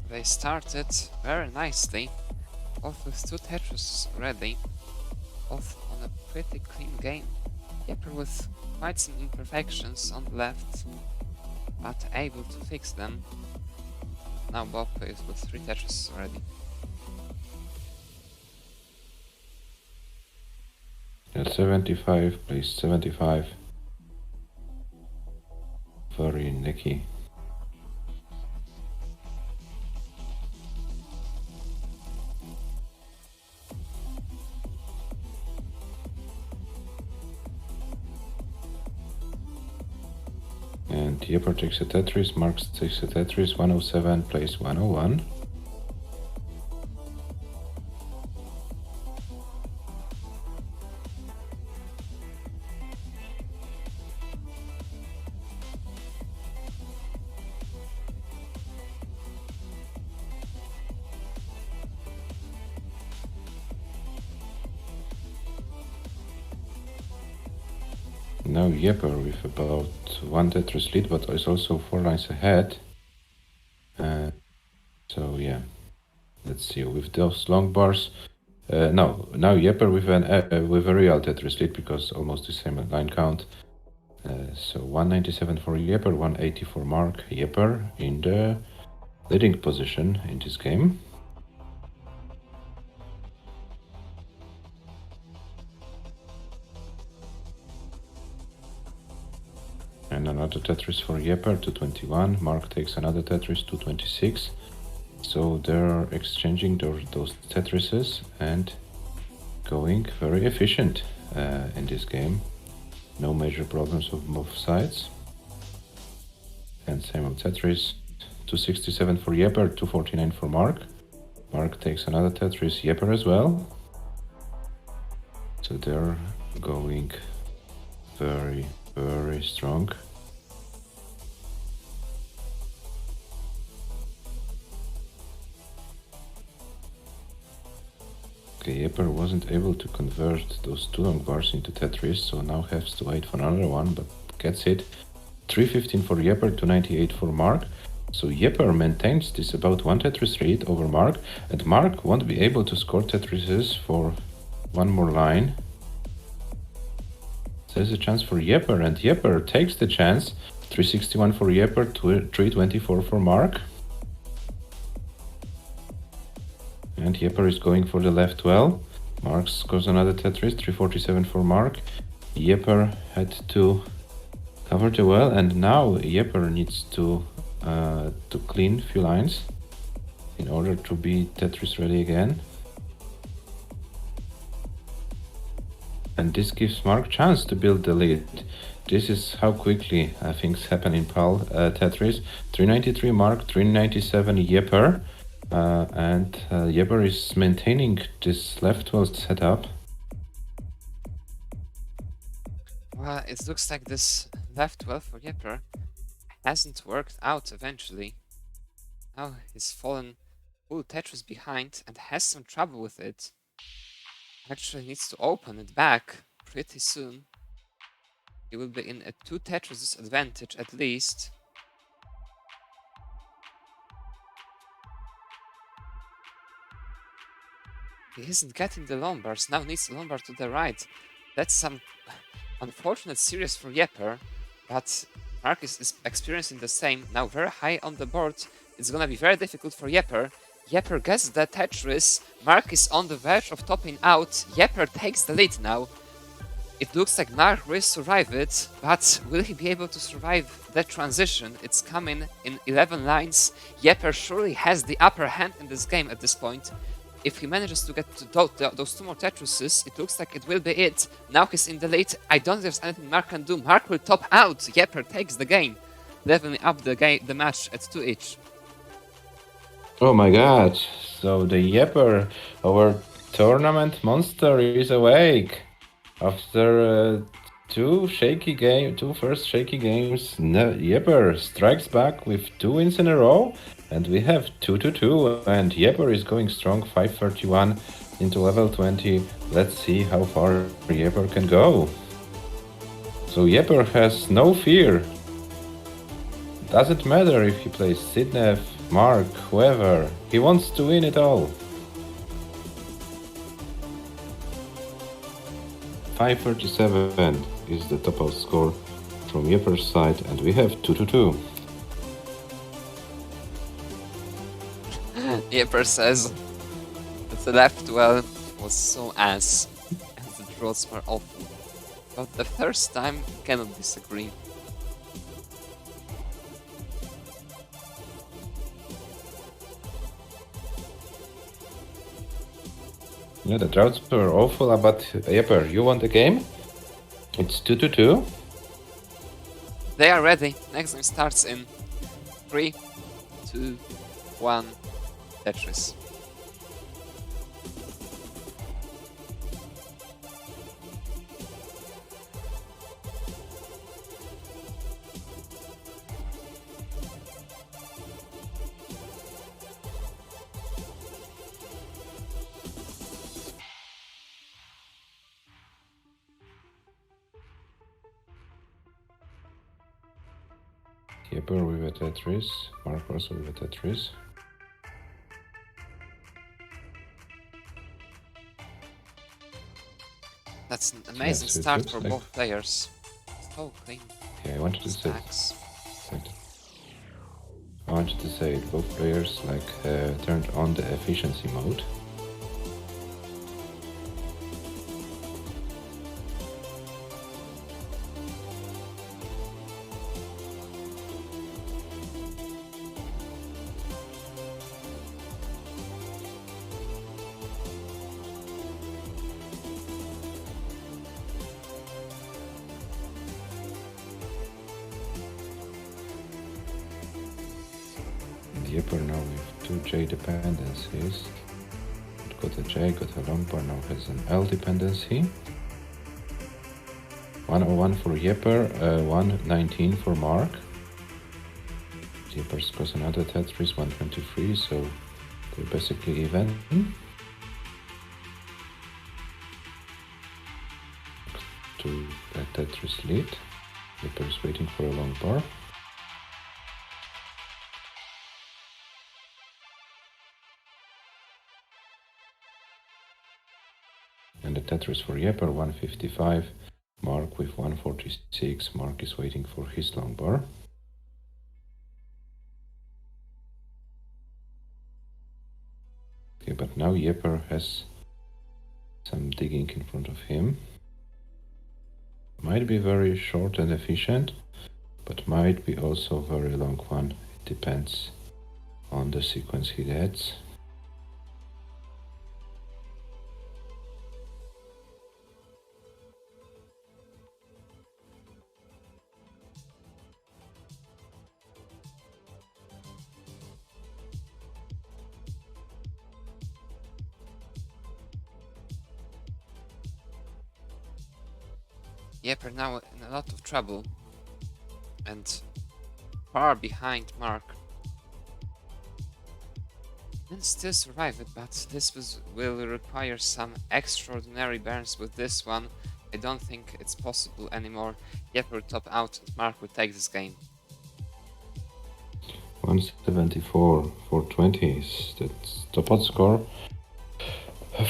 They started very nicely, both with 2 Tetris ready, both on a pretty clean game. JEPER with quite some imperfections on the left, but able to fix them. Now Bob plays with 3 Tetris already. At 75, plays 75. Very nicky. And JEPER takes a Tetris, Mark takes a Tetris, 107 plays 101. Now JEPER with about 1 Tetris lead, but is also 4 lines ahead. So yeah, let's see with those long bars. Now JEPER with a real Tetris lead, because almost the same line count. So 197 for JEPER, 180 for Mark. JEPER in the leading position in this game. And another Tetris for JEPER, 221. Mark takes another Tetris, 226. So they're exchanging those Tetrises, and going very efficient in this game. No major problems of both sides. And same with Tetris. 267 for JEPER, 249 for Mark. Mark takes another Tetris, JEPER as well. So they're going very, very strong. Okay, JEPER wasn't able to convert those two long bars into Tetris, so now has to wait for another one, but gets it. 315 for JEPER, 298 for Mark. So JEPER maintains this about one Tetris lead over Mark, and Mark won't be able to score Tetrises for one more line. There's a chance for JEPER, and JEPER takes the chance. 361 for JEPER, 324 for Mark. And JEPER is going for the left well. Mark scores another Tetris, 347 for Mark. JEPER had to cover the well, and now JEPER needs to clean few lines in order to be Tetris ready again. And this gives Mark chance to build the lead. This is how quickly things happen in PAL Tetris. 393 Mark, 397 JEPER. And JEPER is maintaining this left well setup. Well, it looks like this left well for JEPER hasn't worked out eventually. Now he's fallen full Tetris behind and has some trouble with it. Actually needs to open it back pretty soon. He will be in a 2 Tetris disadvantage at least. He isn't getting the long bars, now needs the long bar to the right. That's some unfortunate series for JEPER, but Mark is experiencing the same. Now very high on the board. It's gonna be very difficult for JEPER. JEPER gets the Tetris. Mark is on the verge of topping out. JEPER takes the lead now. It looks like Mark will survive it, but will he be able to survive that transition? It's coming in 11 lines. JEPER surely has the upper hand in this game at this point. If he manages to get to those 2 more Tetrises, it looks like it will be it. Now he's in the lead. I don't think there's anything Mark can do. Mark will top out. JEPER takes the game, leveling up the match at 2 each. Oh my god, so the JEPER, our tournament monster, is awake. After two first shaky games, JEPER strikes back with 2 wins in a row, and we have 2-2, and JEPER is going strong, 531 into level 20. Let's see how far JEPER can go. So JEPER has no fear. Doesn't matter if he plays Sidnev, Mark, whoever. He wants to win it all. 537 is the top out score from JEPER's side, and we have 2-2. JEPER says that the left well was so ass and the draws were awful. But the first time, cannot disagree. Yeah, the droughts were awful, but JEPER, you want the game? It's 2-2. They are ready. Next game starts in 3, 2, 1, Tetris. JEPER with a Tetris, Mark also with a Tetris. That's an amazing start for both players. So clean. Yeah, I wanted to say. I wanted to say it. Both players turned on the efficiency mode. JEPER now with 2 J dependencies. Got a J, got a long bar, now has an L dependency. 101 for JEPER, 119 for Mark. JEPER scores another Tetris, 123, so they're basically even. To a Tetris lead. JEPER is waiting for a long bar. And the Tetris for JEPER, 155. Mark with 146. Mark is waiting for his long bar. Okay, but now JEPER has some digging in front of him. Might be very short and efficient, but might be also very long one. It depends on the sequence he gets. JEPER now in a lot of trouble and far behind Mark. Can still survive it, but this will require some extraordinary burns with this one. I don't think it's possible anymore. JEPER will top out and Mark will take this game. 174 for 20 is the top odd score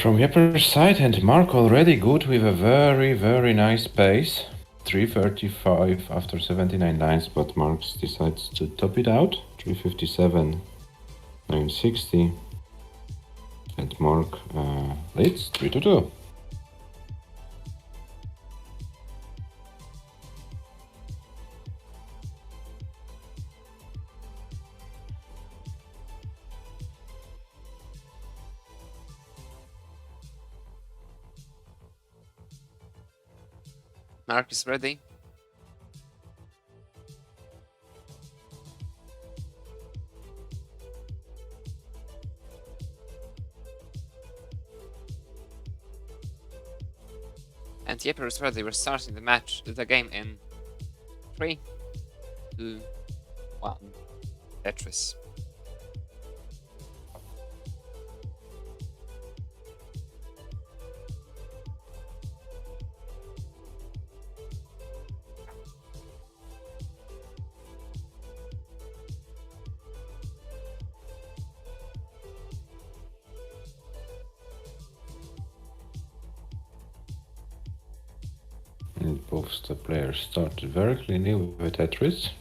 from JEPER's side, and Mark already good with a very nice pace. 335 after 79 lines, but Mark decides to top it out. 357, 960, and Mark leads 3-2. Mark is ready. And JEPER is ready. We're starting the game in 3, 2, 1. Tetris. And both the players started very cleanly with Tetris.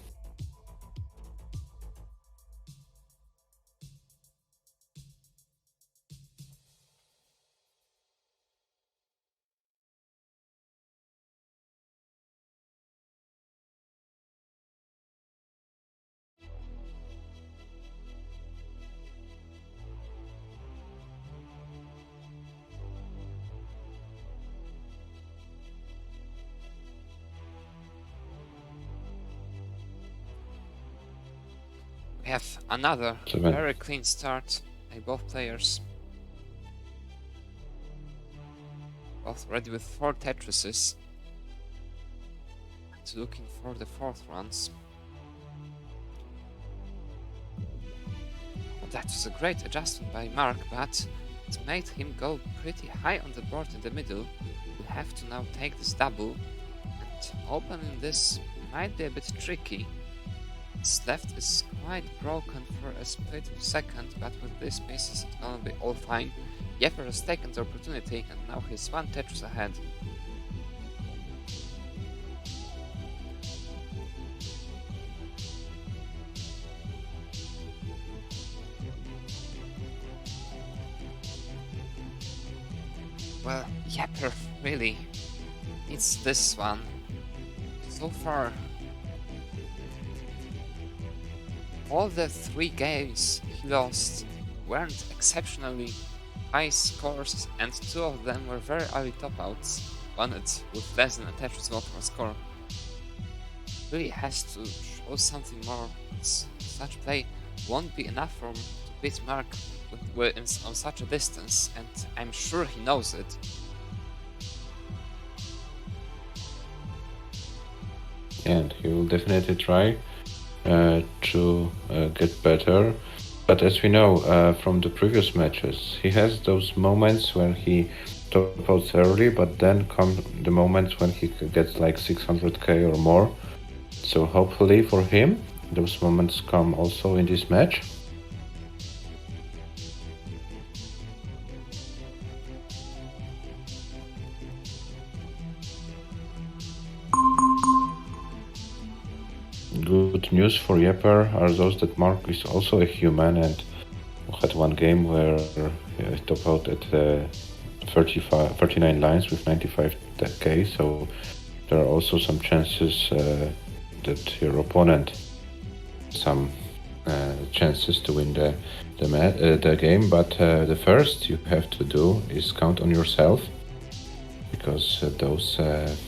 We have another very clean start by both players. Both ready with 4 Tetrises. And looking for the 4th runs. That was a great adjustment by Mark, but it made him go pretty high on the board in the middle. We have to now take this double, and opening this might be a bit tricky. His left is quite broken for a split of second, but with these pieces it's gonna be all fine. JEPER has taken the opportunity and now he's 1 Tetris ahead. Well, JEPER really needs this one. So far, all the 3 games he lost weren't exceptionally high scores, and 2 of them were very early top-outs. One with less than a Tetris vote for score. Really has to show something more. Such play won't be enough for him to beat Mark on such a distance, and I'm sure he knows it. And he will definitely try to get better. But as we know from the previous matches, he has those moments when he top outs early, but then come the moments when he gets like 600k or more. So hopefully for him, those moments come also in this match. Good news for JEPER are those that Mark is also a human and had one game where he top out at 39 lines with 95k, so there are also some chances that your opponent some chances to win the game, but the first you have to do is count on yourself, because those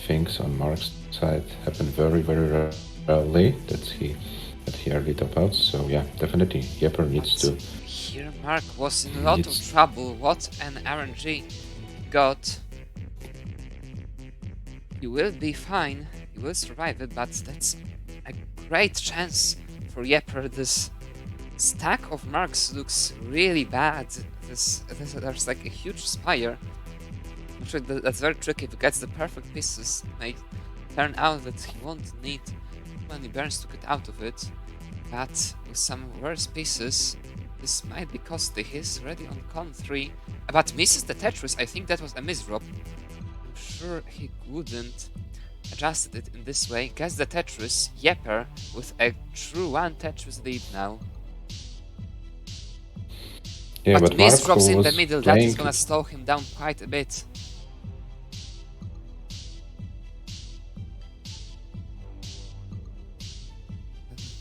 things on Mark's side happen very rarely that he early top outs. So yeah, definitely JEPER needs to. Here Mark was in a lot of trouble. What an RNG got. He will be fine, he will survive it, but that's a great chance for JEPER. This stack of marks looks really bad. There's like a huge spire. Actually, that's very tricky. If he gets the perfect pieces, it may turn out that he won't need too many burns to get out of it. But with some worse pieces, this might be costly. He's already on con 3, but misses the Tetris. I think that was a misdrop. I'm sure he wouldn't adjusted it in this way. Gets the Tetris. JEPER with a true 1 Tetris lead now. Yeah, but misdrops in the middle, that is playing... gonna slow him down quite a bit.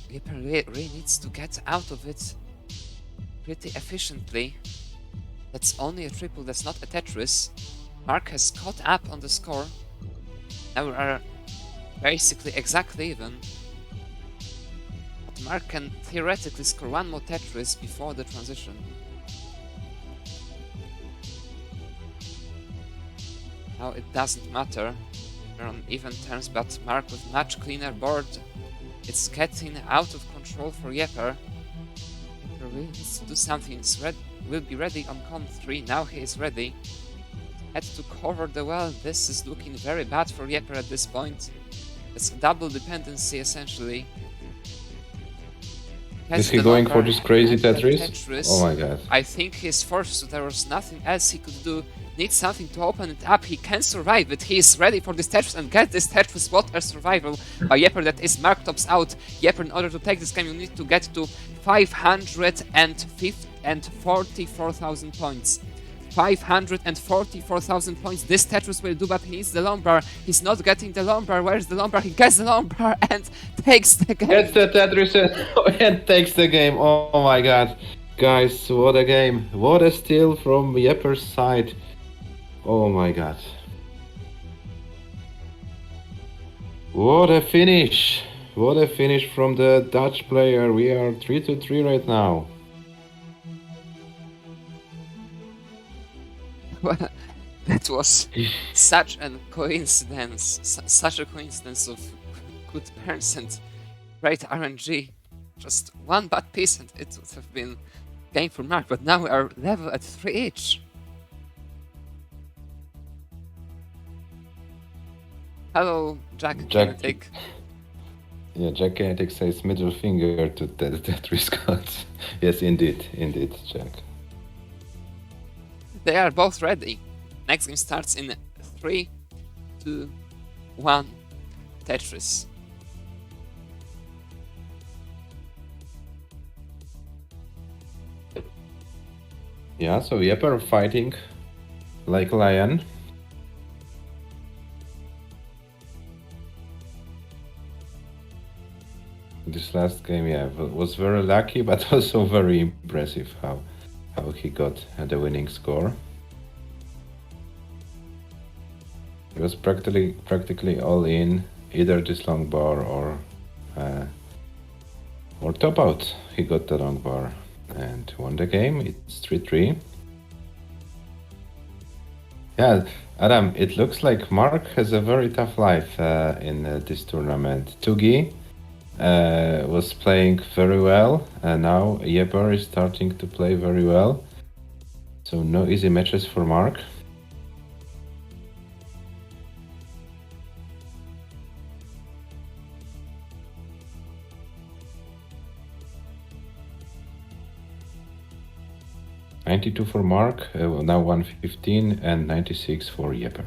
JEPER really needs to get out of it pretty efficiently. That's only a triple, that's not a Tetris. Mark has caught up on the score. Now we are basically exactly even. But Mark can theoretically score 1 more Tetris before the transition. Now it doesn't matter. We're on even terms, but Mark with much cleaner board. It's getting out of control for JEPER. JEPER really needs to do something. Will be ready on con 3. Now he is ready. Had to cover the well. This is looking very bad for JEPER at this point. It's a double dependency essentially. Is he going for this crazy Tetris? Oh my god. I think he's forced. There was nothing else he could do. Needs something to open it up. He can survive it. He is ready for this Tetris and get this Tetris. What a survival by JEPER. That is Mark tops out. JEPER, in order to take this game, you need to get to 544,000 points. 544,000 points. This Tetris will do, but he needs the long bar. He's not getting the long bar. Where's the long bar? He gets the long bar and takes the game. Gets the Tetris and takes the game. Oh my god. Guys, what a game. What a steal from JEPER's side. Oh my god. What a finish. What a finish from the Dutch player. We are 3-3 right now. Well, that was such a coincidence. Such a coincidence of good burns and great RNG. Just one bad piece and it would have been game for Mark, but now we are level at 3 each. Hello, Jack Kinetic. Yeah, Jack Kinetic says middle finger to the Tetris gods. Yes, indeed, Jack. They are both ready. Next game starts in 3, 2, 1, Tetris. Yeah, so JEPER fighting like a lion. This last game, yeah, was very lucky, but also very impressive how he got the winning score. It was practically all in, either this long bar or Or top out. He got the long bar and won the game. It's 3-3. Yeah, Adam, it looks like Mark has a very tough life in this tournament. Tugi was playing very well, and now JEPER is starting to play very well. So no easy matches for Mark. $92 for Mark, now 115, and 96 for JEPER.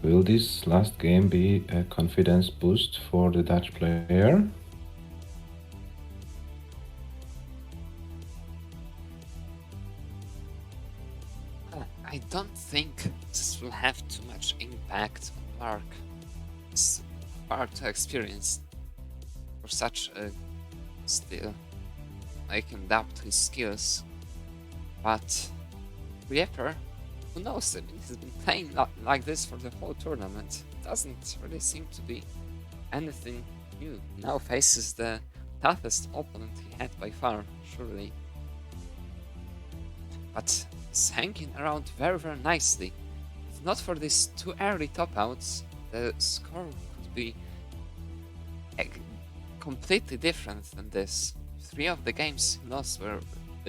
Will this last game be a confidence boost for the Dutch player? I don't think this will have too much impact on Mark. It's far too experienced for such a still. I can doubt his skills. But JEPER, who knows? I mean, he's been playing like this for the whole tournament. Doesn't really seem to be anything new. Now faces the toughest opponent he had by far, surely. But he's hanging around very, very nicely. If not for these two early top outs, the score could be completely different than this. Three of the games he lost were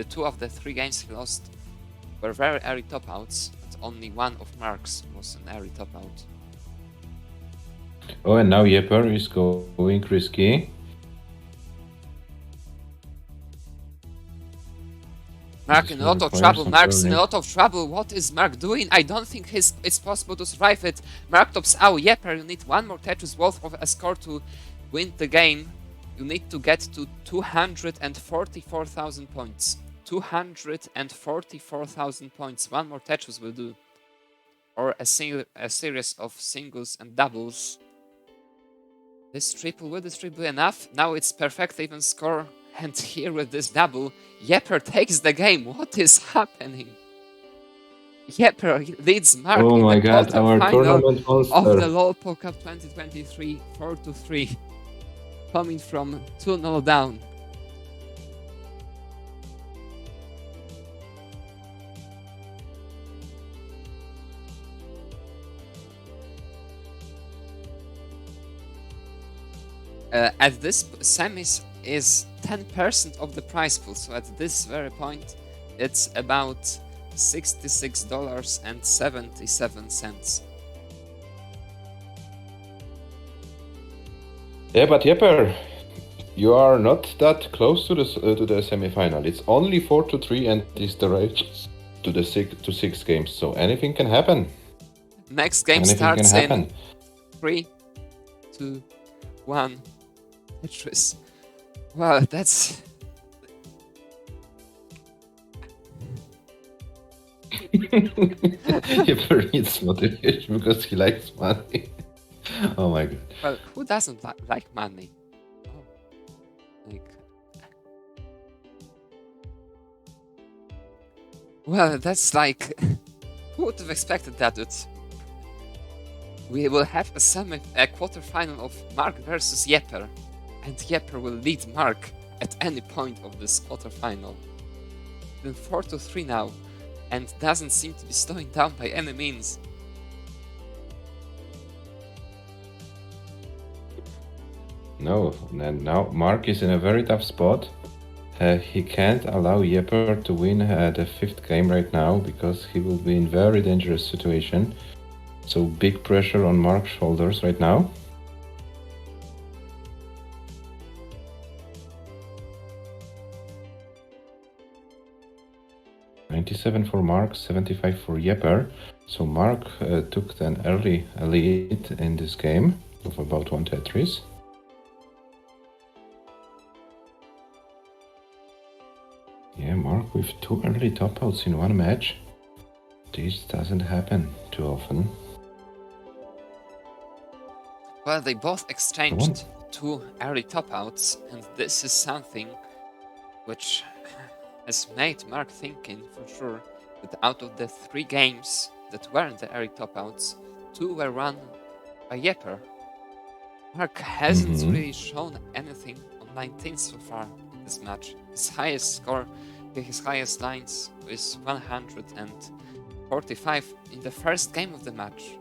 two of the three games he lost were very early top outs, but only one of Mark's was an early top out. Oh, and now JEPER is going risky. Mark in a lot of trouble. Mark's in a lot of trouble. What is Mark doing? I don't think it's possible to survive it. Mark tops out. JEPER, you need one more Tetris worth of a score to win the game. You need to get to 244,000 points. 244,000 points. One more Tetris will do. Or a series of singles and doubles. Will this triple be enough? Now it's perfect even score. And here with this double, JEPER takes the game. What is happening? JEPER leads Mark in the quarterfinal of the LOL Cup 2023 4-3, coming from 2-0 down. At this semis is 10% of the prize pool, so at this very point it's about $66.77. Yeah, but JEPER, you are not that close to the semi-final. It's only 4-3 and it's the race to the 6 games, so anything can happen. Next game starts in 3, 2, 1. Tetris. Well, that's... JEPER needs motivation because he likes money. Oh my god. Well, who doesn't like money? Oh, well, that's like... Who would have expected that? We will have a quarterfinal of Mark versus JEPER. And JEPER will lead Mark at any point of this quarterfinal. Then 4-3 now, and doesn't seem to be slowing down by any means. No, and now Mark is in a very tough spot. He can't allow JEPER to win the 5th game right now because he will be in very dangerous situation. So big pressure on Mark's shoulders right now. $97 for Mark, 75 for JEPER. So Mark took an early lead in this game of about 1 Tetris. Yeah, Mark with 2 early top outs in one match. This doesn't happen too often. Well, they both exchanged 2 early top outs, and this is something which has made Mark thinking for sure. But out of the 3 games that were in the early top outs, 2 were won by JEPER. Mark hasn't really shown anything on 19 so far in this match. His highest score, his highest lines is 145 in the first game of the match.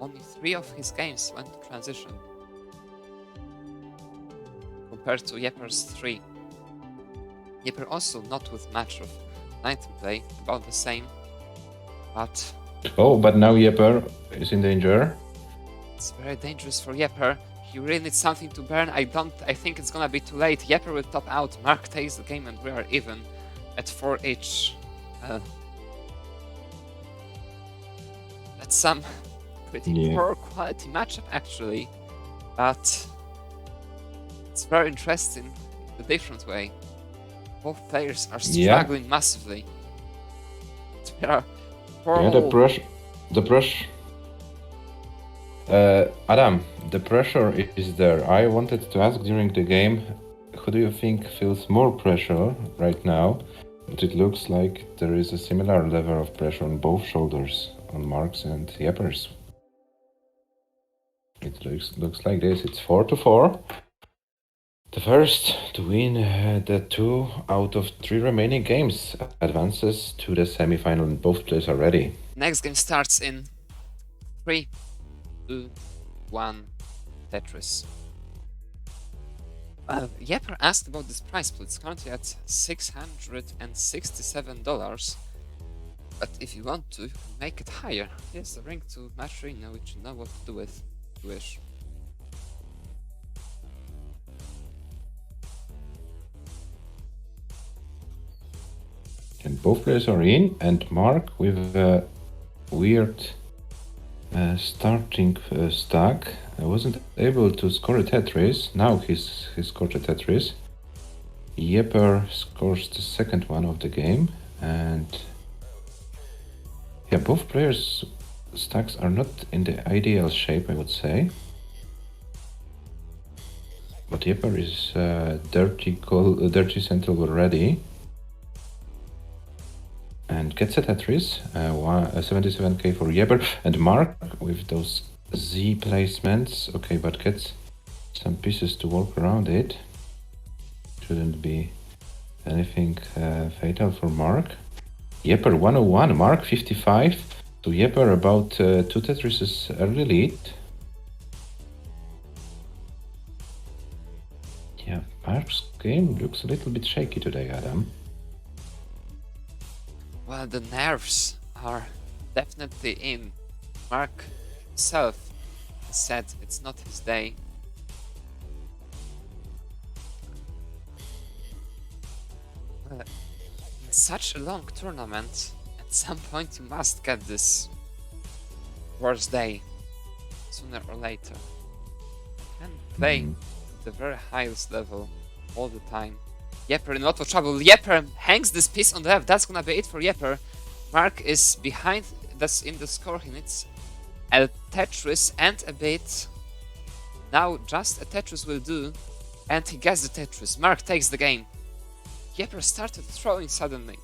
Only 3 of his games went to transition, compared to JEPER's 3. JEPER also not with match of 19 play, about the same, but... Oh, but now JEPER is in danger. It's very dangerous for JEPER. He really needs something to burn. I think it's gonna be too late. JEPER will top out. Mark takes the game and we are even at 4 each. That's some pretty poor quality matchup actually, but it's very interesting in a different way. Both players are struggling massively. There are the pressure. Adam, the pressure is there. I wanted to ask during the game, who do you think feels more pressure right now? But it looks like there is a similar level of pressure on both shoulders, on Mark's and JEPER's. It looks like this. It's 4-4. The first to win the 2 out of 3 remaining games advances to the semi-final and both players are ready. Next game starts in 3, 2, 1, Tetris. JEPER asked about this price pool. It's currently at $667. But if you want to, you can make it higher. Here's the ring to match arena, which you know what to do with if you wish. And both players are in, and Mark with a weird starting stack wasn't able to score a Tetris. Now he scored a Tetris. JEPER scores the second one of the game, and yeah, both players' stacks are not in the ideal shape, I would say. But JEPER is dirty central already. And gets a Tetris, 77k for JEPER, and Mark with those Z placements, okay, but gets some pieces to work around it. Shouldn't be anything fatal for Mark. JEPER 101, Mark 55, so JEPER about 2 Tetrises early lead. Yeah, Mark's game looks a little bit shaky today, Adam. Well, the nerves are definitely in. Mark himself said it's not his day. Well, in such a long tournament, at some point you must get this worst day, sooner or later. You can play at the very highest level all the time. JEPER in a lot of trouble. JEPER hangs this piece on the left. That's gonna be it for JEPER. Mark is behind. That's in the score. He needs a Tetris and a bit. Now just a Tetris will do. And he gets the Tetris. Mark takes the game. JEPER started throwing suddenly.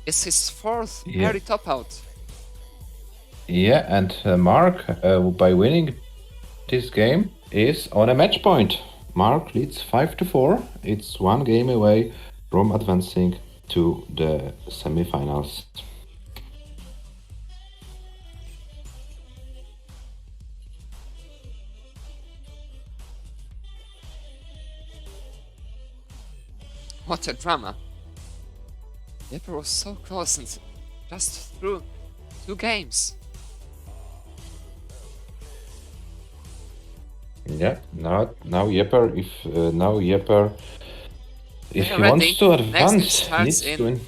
It's his 4th early top out. Yeah, and Mark, by winning this game, is on a match point. Mark leads 5-4. It's 1 game away from advancing to the semifinals. What a drama. JEPER was so close and just through 2 games. Yeah, now JEPER, if he ready. wants to advance, needs to win.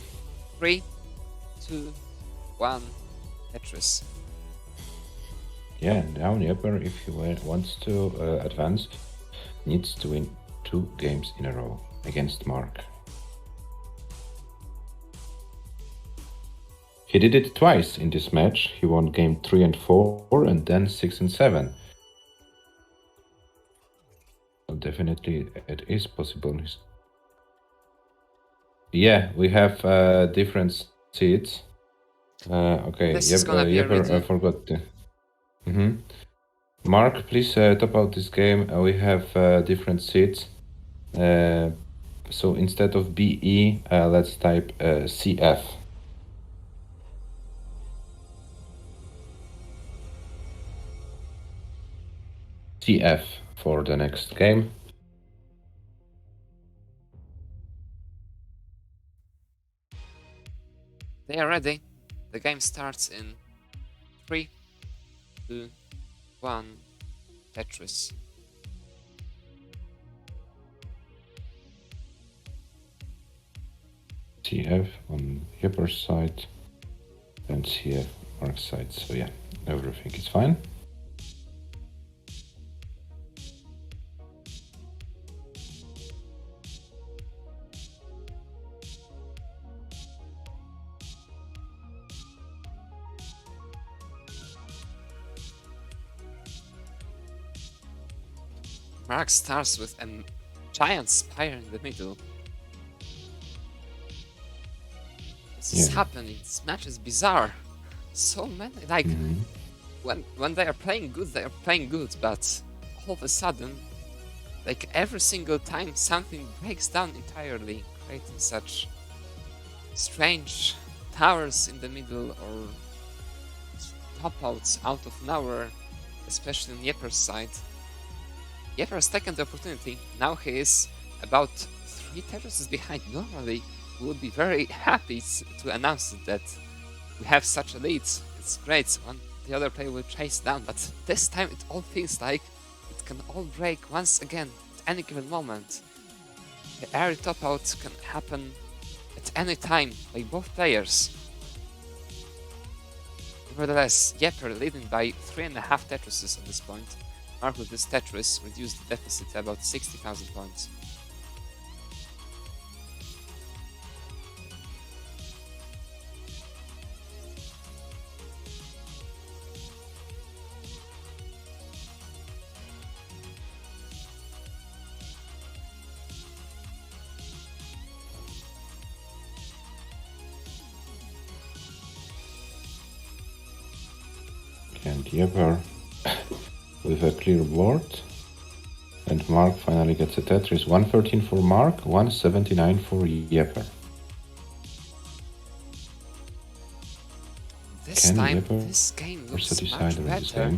3, 2, 1, Tetris. Yeah, now JEPER, if he wants to advance, needs to win 2 games in a row against Mark. He did it twice in this match. He won game 3 and 4, and then 6 and 7. So definitely, it is possible. Yeah, we have different seeds. Okay, This is gonna be a Jeper riddle. forgot. Mark, please top out this game. We have different seats. So instead of BE, let's type CF. CF for the next game. They are ready. The game starts in 3, 2, 1. Tetris. CF on Jeper's side and CF Mark's side. So yeah, everything is fine. Mark starts with a giant spire in the middle. This is happening. This match is bizarre. So many, like, when they are playing good, they are playing good, but all of a sudden, like every single time, something breaks down entirely, creating such strange towers in the middle or top outs out of nowhere, especially on Jeper's side. Jeper has taken the opportunity. Now he is about 3 terraces behind. Normally, we would be very happy to announce that we have such a lead. It's great. The other player will chase down, but this time it all feels like it can all break once again at any given moment. The air top out can happen at any time by both players. Nevertheless, Jeper leading by 3.5 Tetrises at this point. Mark with this Tetris reduced the deficit to about 60,000 points. And Jeper with a clear board. And Mark finally gets a Tetris. 113 for Mark, 179 for Jeper. This time, this game looks much better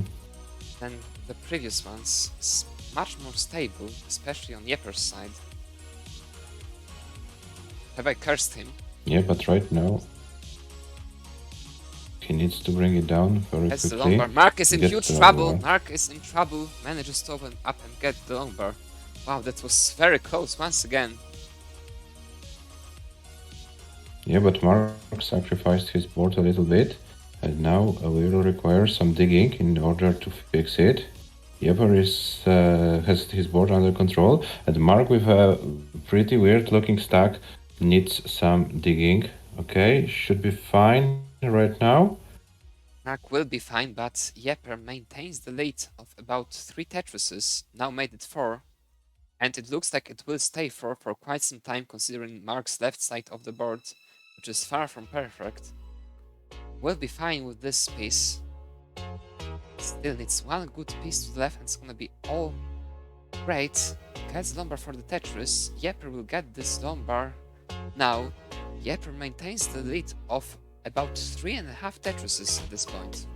than the previous ones. It's much more stable, especially on Jeper's side. Have I cursed him? Yeah, but right now he needs to bring it down very That's quickly. the long bar. Mark is in huge trouble. Mark is in trouble. Manages to open up and get the long bar. Wow, that was very close once again. Yeah, but Mark sacrificed his board a little bit. And now we will require some digging in order to fix it. Jeper has his board under control. And Mark with a pretty weird looking stack needs some digging. Okay, should be fine right now. Mark will be fine, but Jeper maintains the lead of about 3 Tetrises, now made it 4, and it looks like it will stay 4 for quite some time considering Mark's left side of the board, which is far from perfect. Will be fine with this piece. Still needs one good piece to the left and it's gonna be all great. Gets Lombard for the Tetris. Jeper will get this Lombard. Now, Jeper maintains the lead of about 3.5 Tetrises at this point.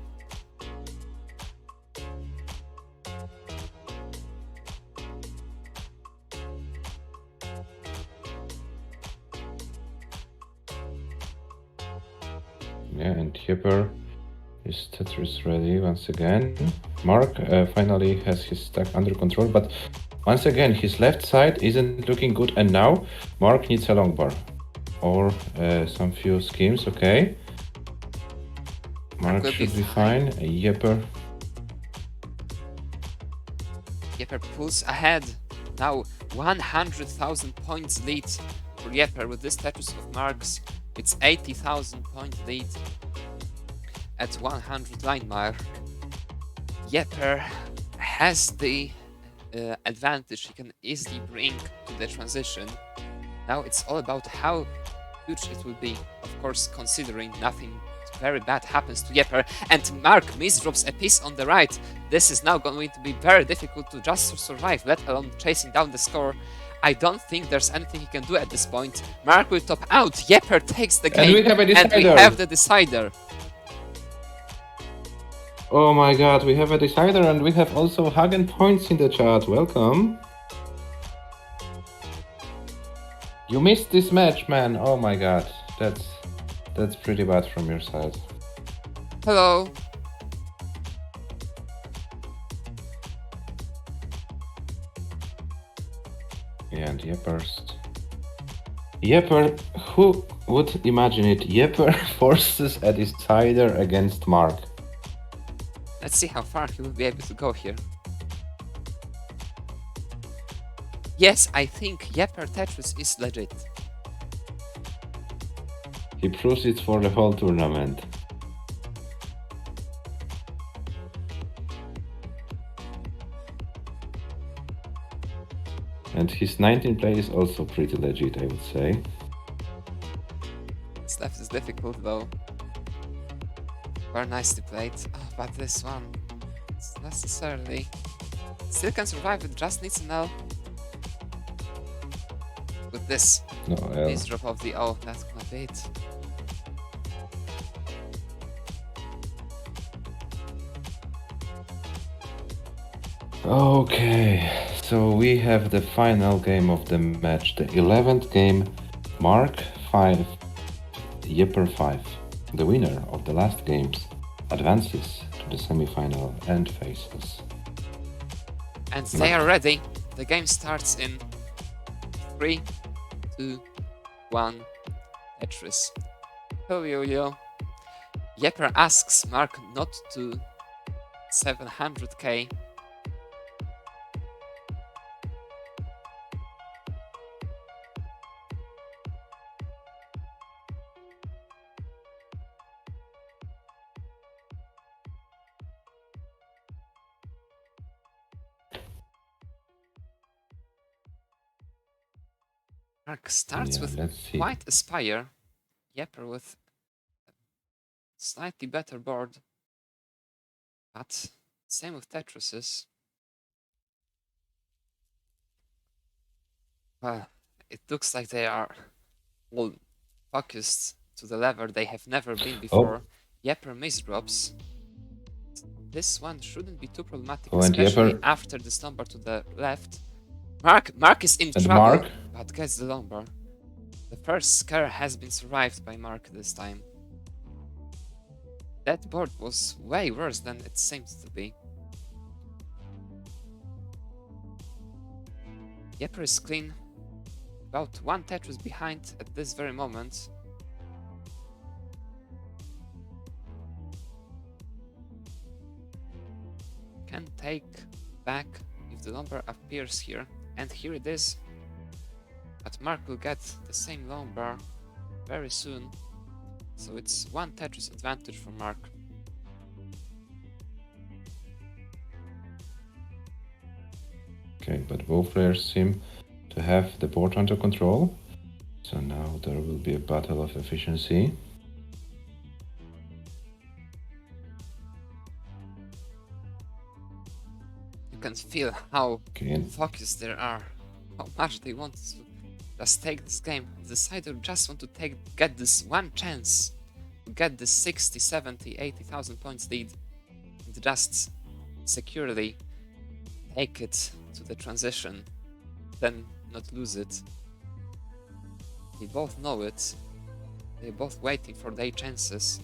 Yeah, and Jeper is Tetris ready once again. Mark finally has his stack under control, but once again his left side isn't looking good, and now Mark needs a long bar or some few schemes. Okay, Mark should be fine. Jeper pulls ahead. Now 100,000 points lead for Jeper with this Tetris of Mark's. It's 80,000 point lead at 100 line mile. Jeper has the advantage he can easily bring to the transition. Now it's all about how huge it will be. Of course, considering nothing very bad happens to JEPER, and Mark misdrops a piece on the right. This is now going to be very difficult to just survive, let alone chasing down the score. I don't think there's anything he can do at this point. Mark will top out, JEPER takes the game, And we have a decider! and we have the decider. Oh my god, we have a decider and we have also Hagen points in the chat. Welcome. You missed this match, man. Oh my god. That's pretty bad from your side. Hello. Yeah, and JEPER, who would imagine it? JEPER forces a decider against Mark. Let's see how far he will be able to go here. Yes, I think JEPER Tetris is legit. He proves it for the whole tournament. And his 19 play is also pretty legit, I would say. This left is difficult though. Very nicely played. Oh, but this one, it's necessarily still can survive. It just needs an L. With this, this drop of the O, that's gonna be it. Okay, so we have the final game of the match, the 11th game, Mark 5, JEPER 5. The winner of the last games advances to the semi-final and faces. And they are ready. The game starts in 3, 2, 1, Tetris. Oh, yo. JEPER asks Mark not to 700k. Mark starts with quite a spire. JEPER with a slightly better board. But same with Tetris's. Well, it looks like they are all focused to the lever they have never been before. JEPER misdrops. This one shouldn't be too problematic, especially after this number to the left. Mark is in trouble, but gets the long bar. The first scare has been survived by Mark this time. That board was way worse than it seemed to be. JEPER is clean, about one Tetris behind at this very moment. Can take back if the number appears here. And here it is. But Mark will get the same long bar very soon. So it's one Tetris advantage for Mark. Okay, but both players seem to have the board under control. So now there will be a battle of efficiency. You can feel how focused they are, how much they want to just take this game. The decider just want to get this one chance to get this 60, 70, 80,000 points lead and just securely take it to the transition, then not lose it. They both know it. They're both waiting for their chances.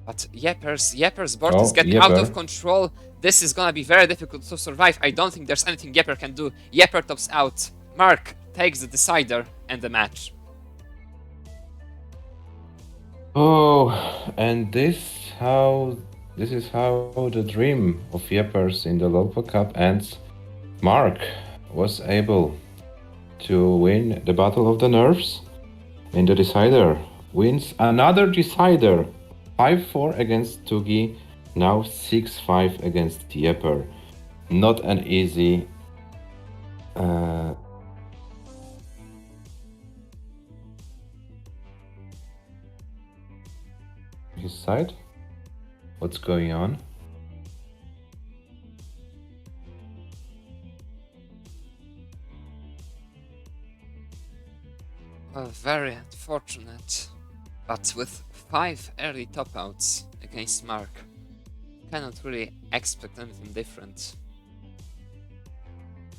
But JEPER's board is getting out of control. This is gonna be very difficult to survive. I don't think there's anything JEPER can do. JEPER tops out. Mark takes the decider and the match. Oh, and this is how the dream of JEPER's in the local cup ends. Mark was able to win the Battle of the Nerves, and the decider wins another decider. 5-4 against Tugi, now 6-5 against JEPER. Not an easy his side? What's going on? Well, very unfortunate. But with 5 early top outs against Mark, cannot really expect anything different.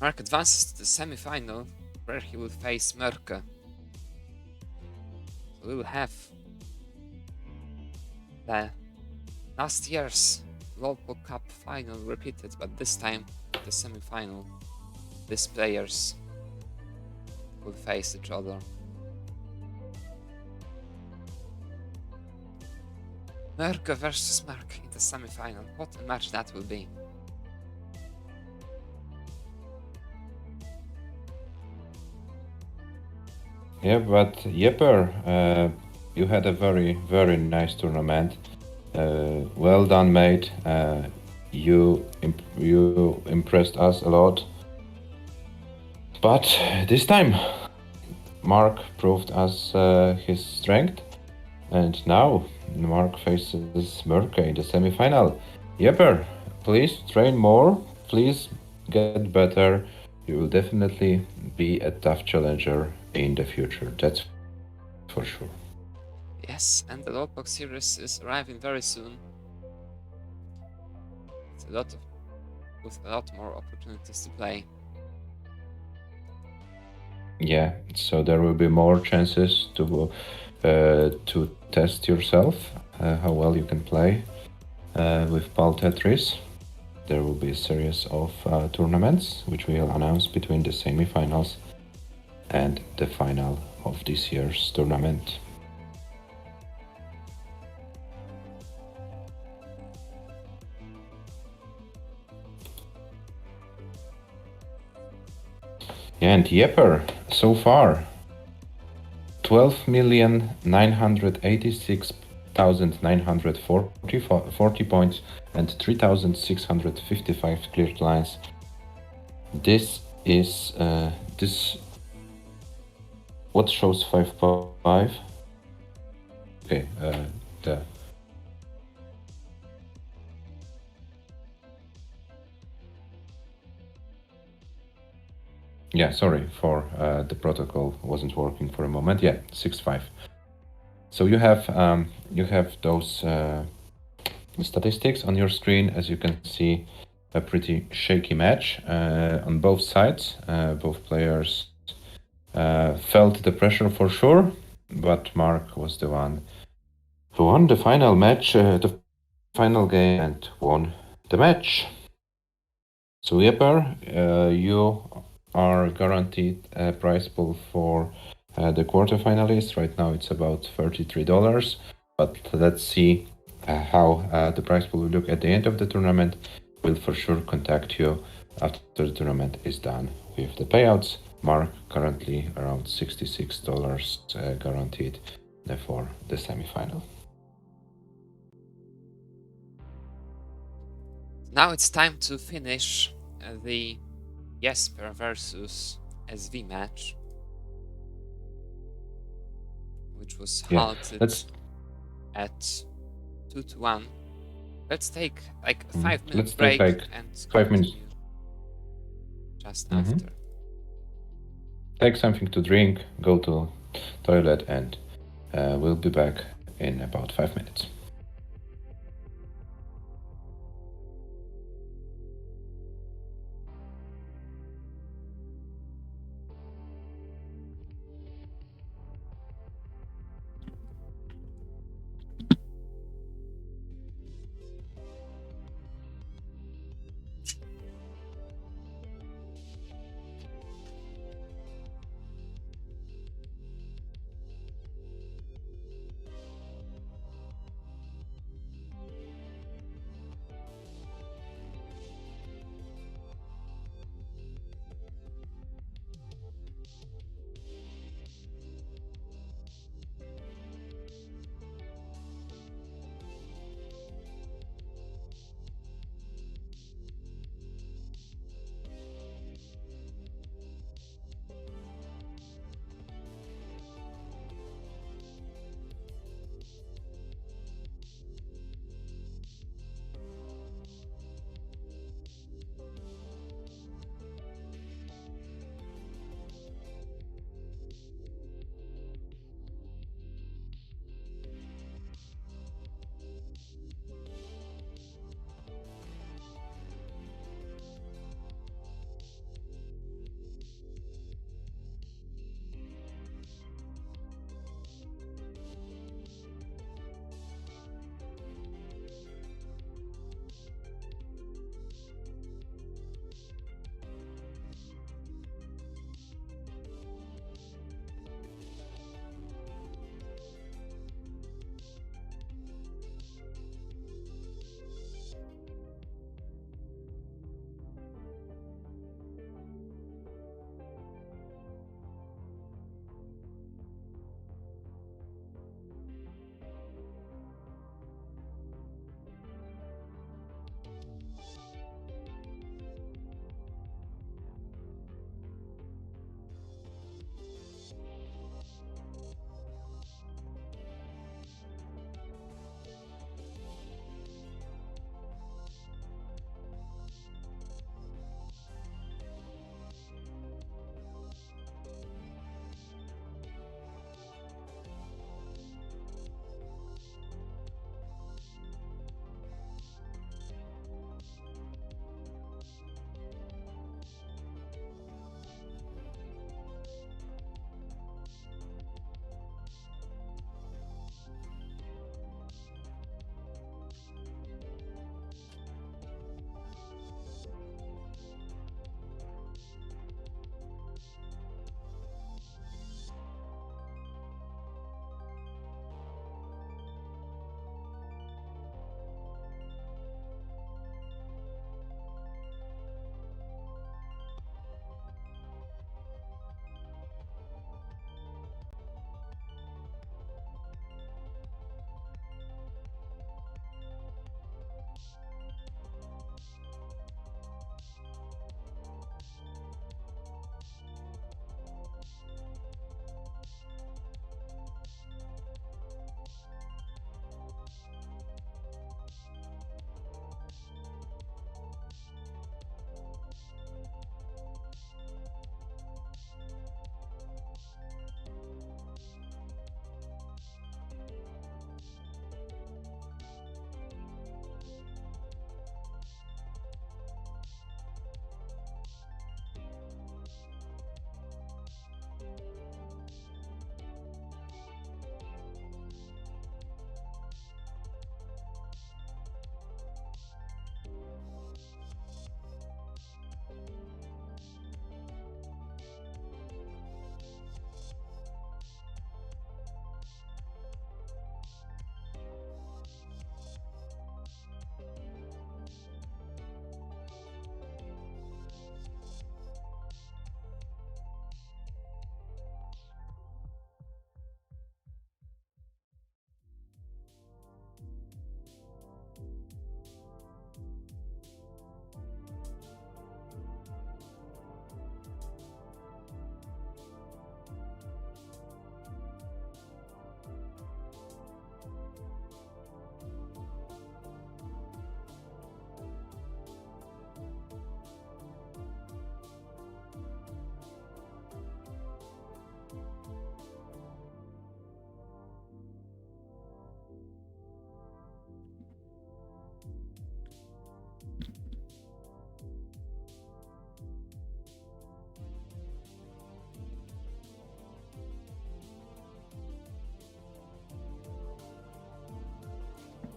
Mark advances to the semi-final, where he will face Merke. So we will have the last year's Local Cup final repeated, but this time the semi-final. These players will face each other. Merke versus Mark in the semi-final. What a match that will be. Yeah, but JEPER, you had a very, very nice tournament. Well done, mate. You impressed us a lot. But this time, Mark proved us his strength. And now, Mark faces Merke in the semi-final. JEPER, please train more. Please get better. You will definitely be a tough challenger in the future. That's for sure. Yes, and the Lockbox series is arriving very soon. It's with a lot more opportunities to play. Yeah, so there will be more chances to test yourself, how well you can play with Pal Tetris. There will be a series of tournaments which we will announce between the semi-finals and the final of this year's tournament. And JEPER, so far, 12,986,940 points and 3,655 cleared lines. This is what shows 5-5? Okay, yeah, sorry for the protocol wasn't working for a moment. Yeah, 6-5. So you have those statistics on your screen. As you can see, a pretty shaky match on both sides. Both players felt the pressure for sure, but Mark was the one who won the final match, the final game, and won the match. So JEPER, you are guaranteed a prize pool for the quarterfinalists. Right now it's about $33, but let's see how the prize pool will look at the end of the tournament. We'll for sure contact you after the tournament is done with the payouts. Mark currently around $66 guaranteed for the semi-final. Now it's time to finish the JESPER versus SV match, which was halted at 2-1. Let's take like a 5-minute break and 5 minutes. Just after. Take something to drink, go to toilet, and we'll be back in about 5 minutes.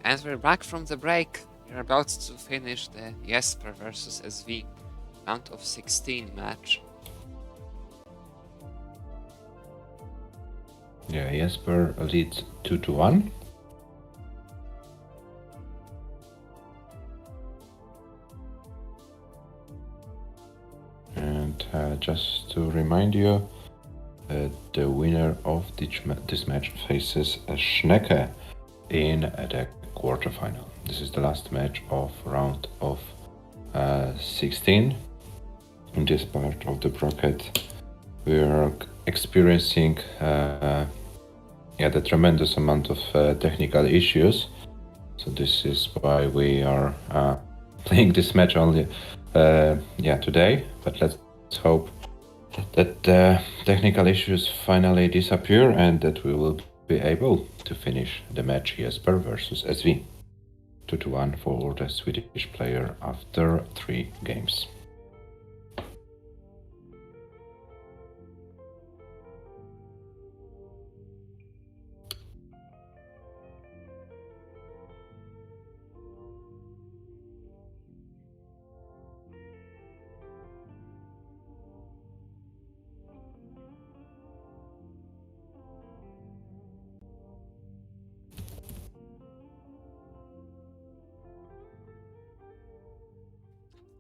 And we're back from the break. We're about to finish the JESPER versus SV round of 16 match. Yeah, Jesper leads 2-1. And just to remind you, the winner of this match faces Schnecke in the quarterfinal. This is the last match of round of 16. In this part of the bracket, we are experiencing the tremendous amount of technical issues. So this is why we are playing this match only today. But let's hope that the technical issues finally disappear and that we will be able to finish the match JESPER versus SV. 2-1 for the Swedish player after 3 games.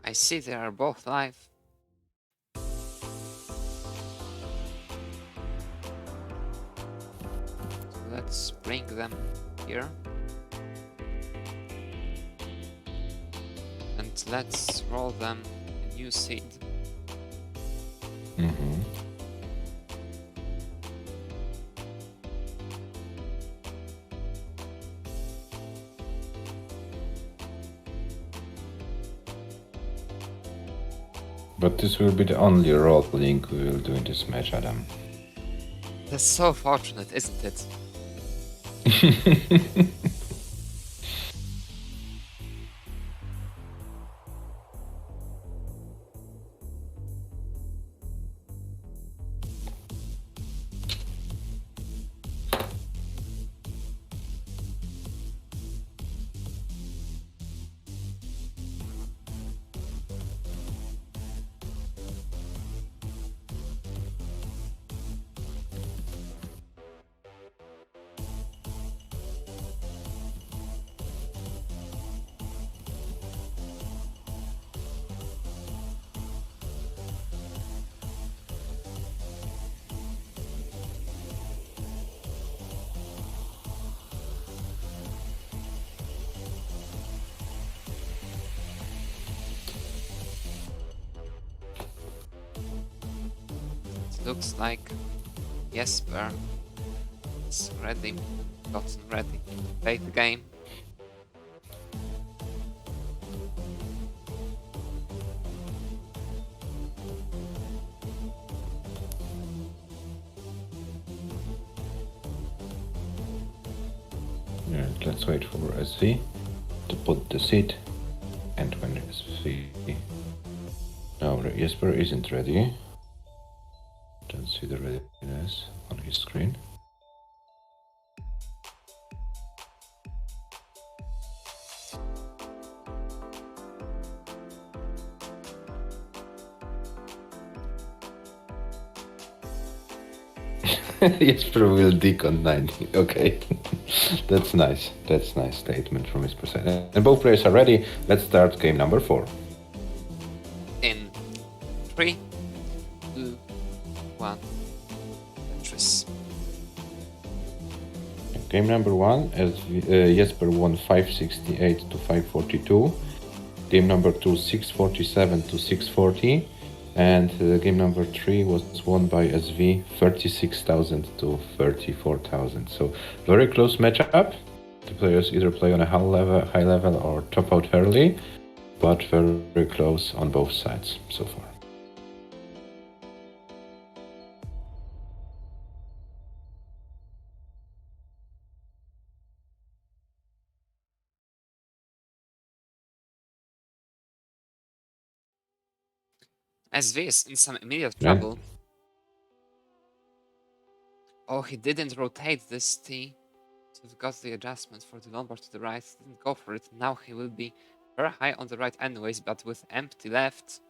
I see they are both live. So let's bring them here. And let's roll them a new seed. Mm-hmm. But this will be the only rolling we will do in this match, Adam. That's so fortunate, isn't it? Looks like JESPER is gotten ready to play the game. Yeah, let's wait for SV to put the seat, and when SV... No, Jesper isn't ready. Don't see the readiness on his screen. Jesper will decon 90. Okay. That's nice. That's nice statement from his perspective. And both players are ready. Let's start game number 4. In 3, 2, 1. Tetris. Game number 1, Jesper won 568 to 542. Game number 2, 647 to 640. And game number 3 was won by SV, 36,000 to 34,000. So very close matchup. The players either play on a high level or top out early, but very close on both sides so far. SV is in some immediate Yeah. trouble. Oh, he didn't rotate this T So we've got the adjustment for the Lombard to the right. Didn't go for it. Now he will be very high on the right anyways, but with empty left,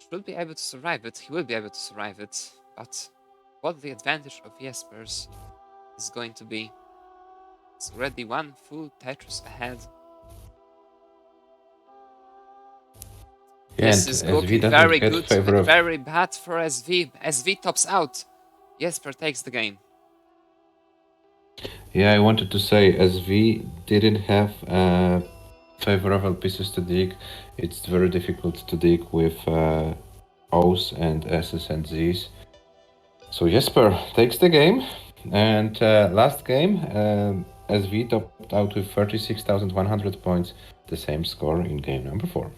should be able to survive it. He will be able to survive it. But what the advantage of Jespers is going to be. It's already one full Tetris ahead. Yeah, This and is SV looking doesn't very get good and favor. very bad for SV. SV tops out. Jesper takes the game. Yeah, I wanted to say SV didn't have favorable pieces to dig. It's very difficult to dig with O's and S's and Z's. So Jesper takes the game, and last game, SV topped out with 36,100 points, the same score in game number 4.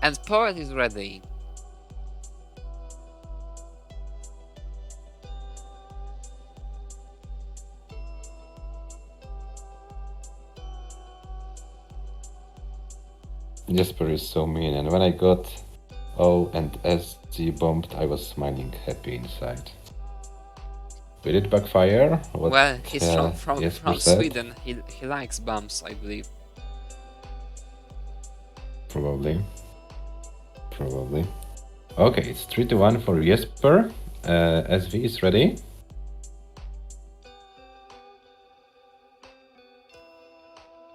And Poet is ready. Jesper is so mean, and when I got O and SG bombed, I was smiling happy inside. Will it backfire? What Well, he's Jesper from said? Sweden. He likes bumps, I believe. Probably. Okay, it's 3-1 for Jesper. SV is ready.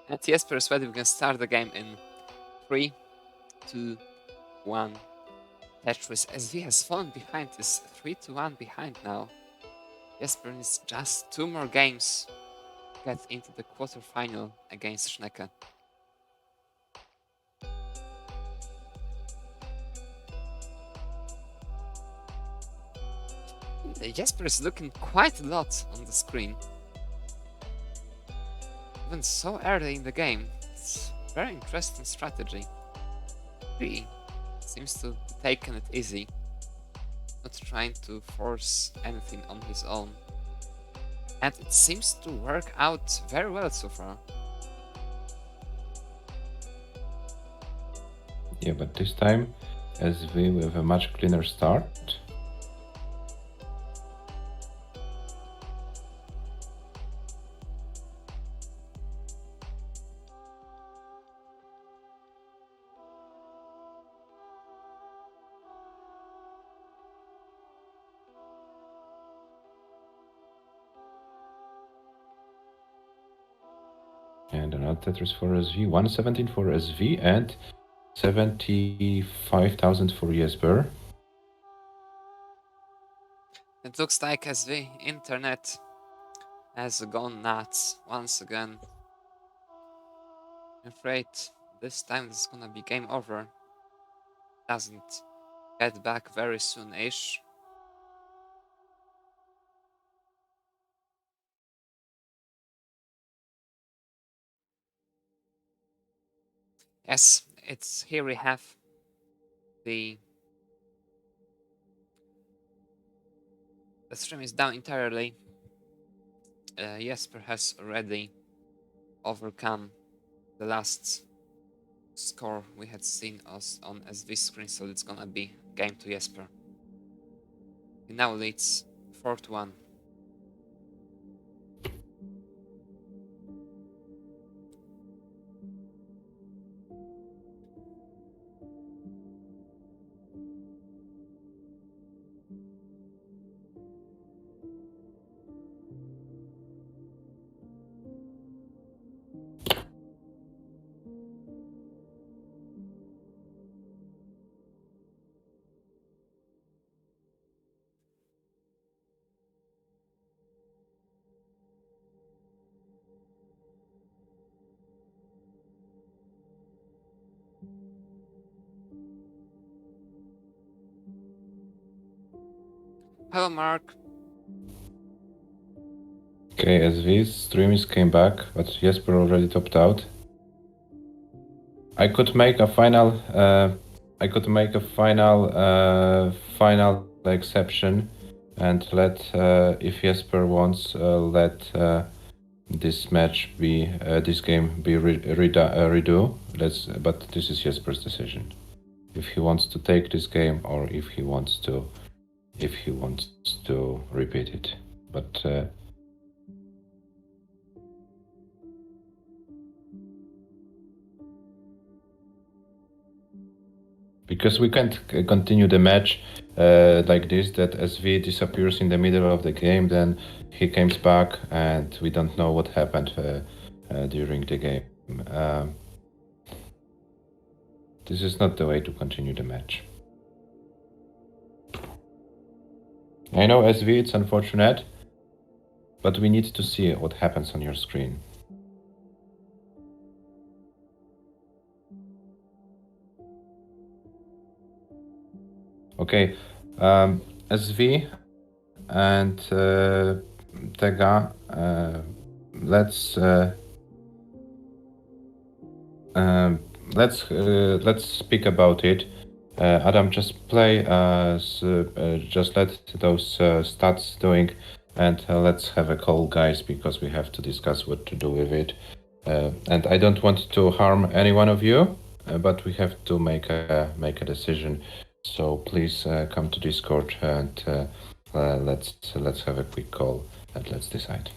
And Jesper is ready. We can start the game in 3, 2, 1. Tetris. SV has fallen behind. Is 3-1 behind now. Jesper needs just 2 more games to get into the quarterfinal against Schnecke. Jesper is looking quite a lot on the screen. Even so early in the game. It's a very interesting strategy. He seems to be taking it easy. Not trying to force anything on his own. And it seems to work out very well so far. Yeah, but this time SV with a much cleaner start. And another Tetris for SV, 117 for SV and 75,000 for Jesper. It looks like as the internet has gone nuts once again. I'm afraid this time it's gonna be game over. Doesn't get back very soon-ish. Yes, it's here we have the stream is down entirely. Jesper has already overcome the last score we had seen us on SV screen, so it's gonna be game to Jesper. He now leads 4-1. Hello, Mark. Okay, SV's streams came back, but Jesper already topped out. I could make a final. I could make a final exception, and let if Jesper wants, let this match be this game be redo. But this is Jesper's decision. If he wants to take this game, or if he wants to repeat it. But because we can't continue the match like this, that SV disappears in the middle of the game, then he comes back and we don't know what happened during the game. This is not the way to continue the match. I know SV, it's unfortunate, but we need to see what happens on your screen. Okay, SV and Tega, let's speak about it. Adam, just play. Just let those stats doing, and let's have a call, guys, because we have to discuss what to do with it. And I don't want to harm any one of you, but we have to make a decision. So please come to Discord and let's have a quick call and let's decide.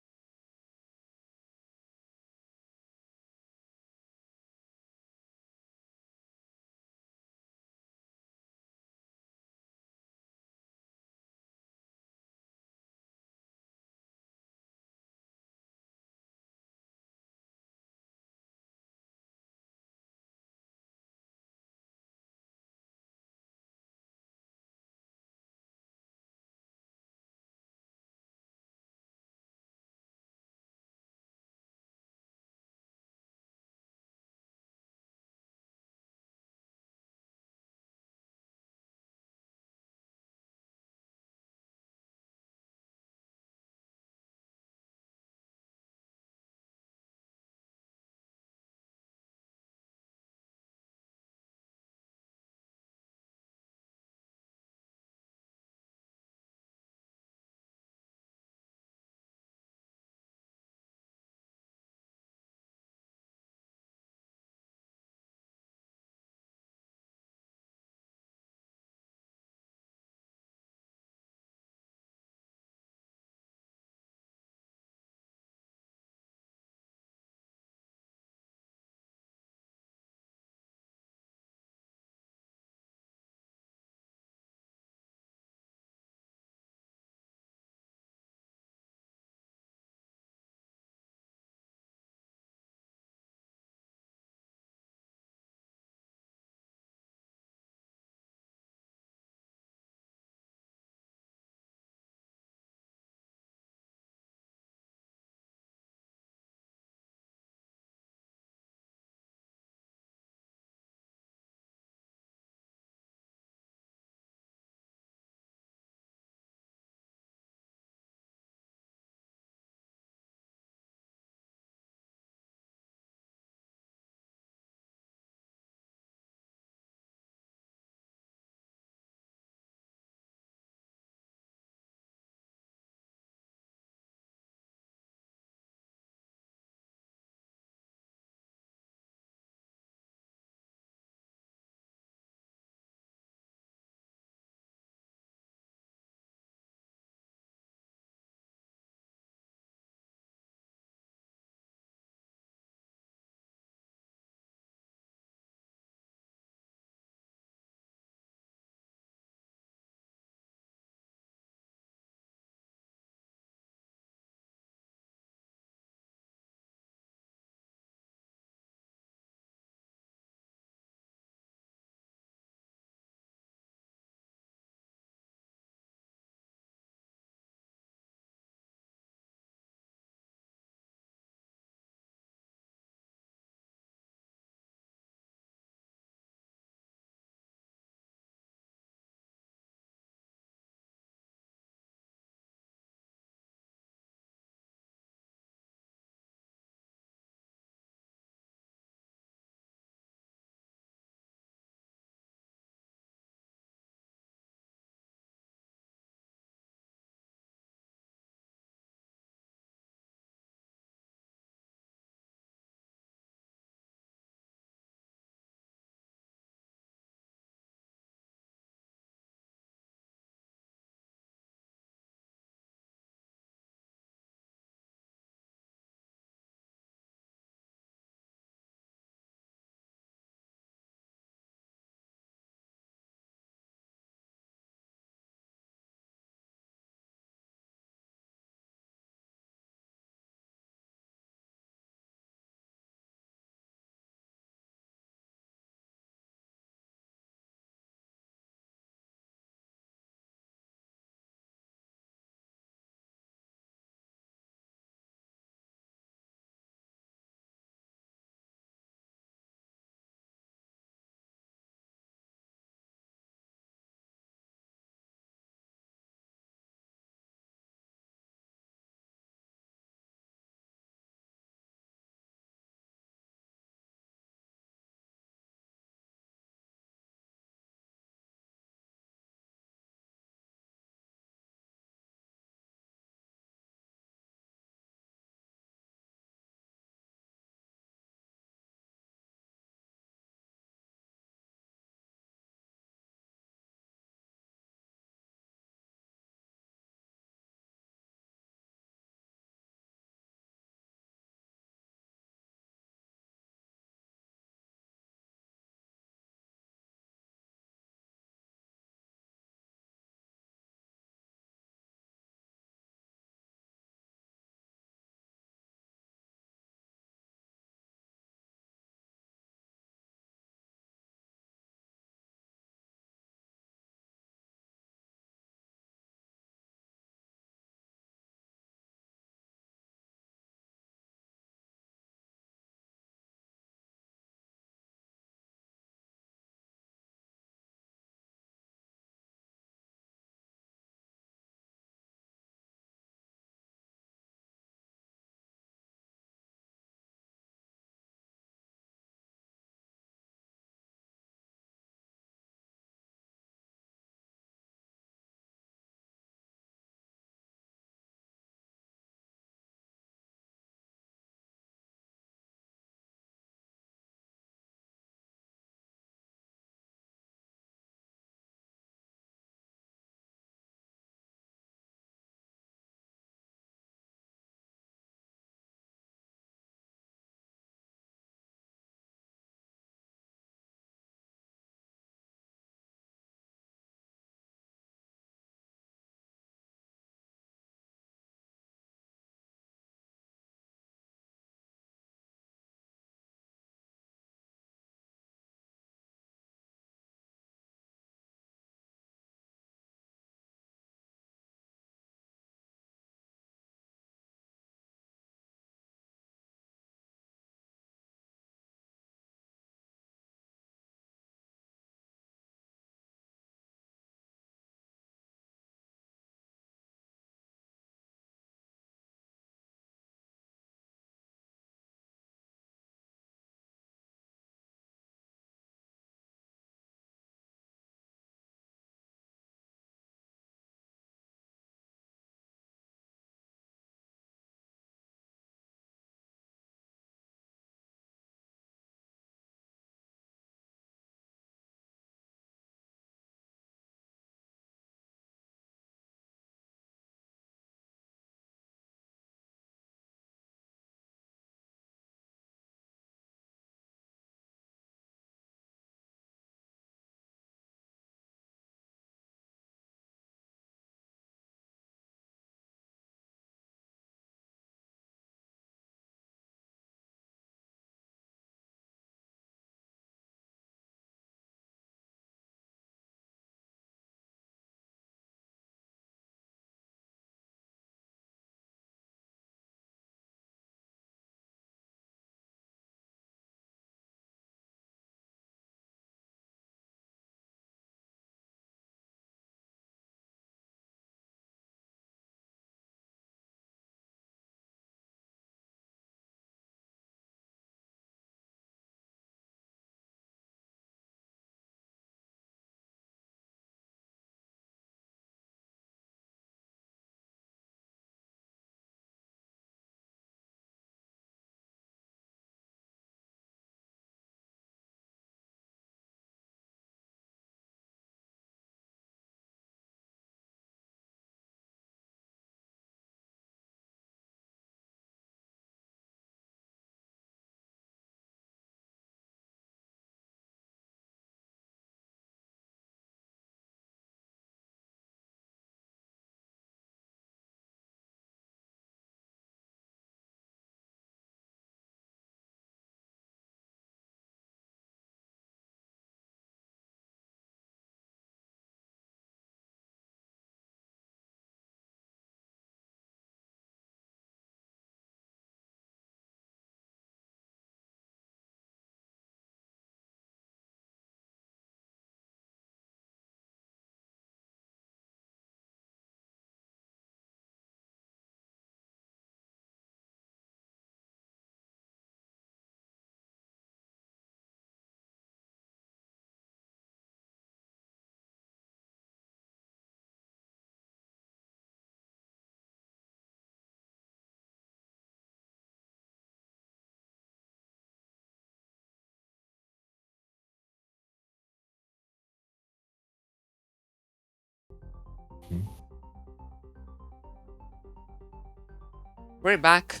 We're back.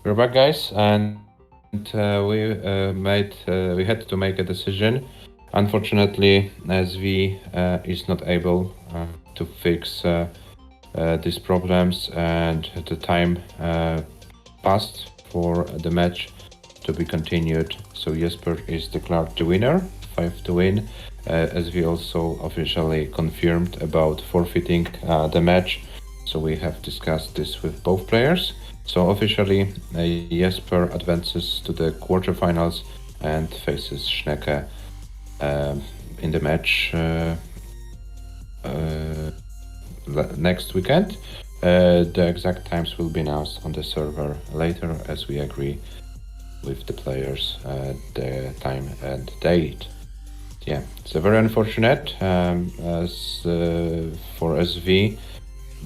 We're back, guys, and we had to make a decision. Unfortunately, SV is not able to fix these problems, and the time passed for the match to be continued. So Jesper is declared the winner, 5 to win. SV also officially confirmed about forfeiting the match. So we have discussed this with both players. So officially, Jesper advances to the quarterfinals and faces Schnecke in the match next weekend. The exact times will be announced on the server later as we agree with the players the time and date. Yeah, it's a very unfortunate as for SV,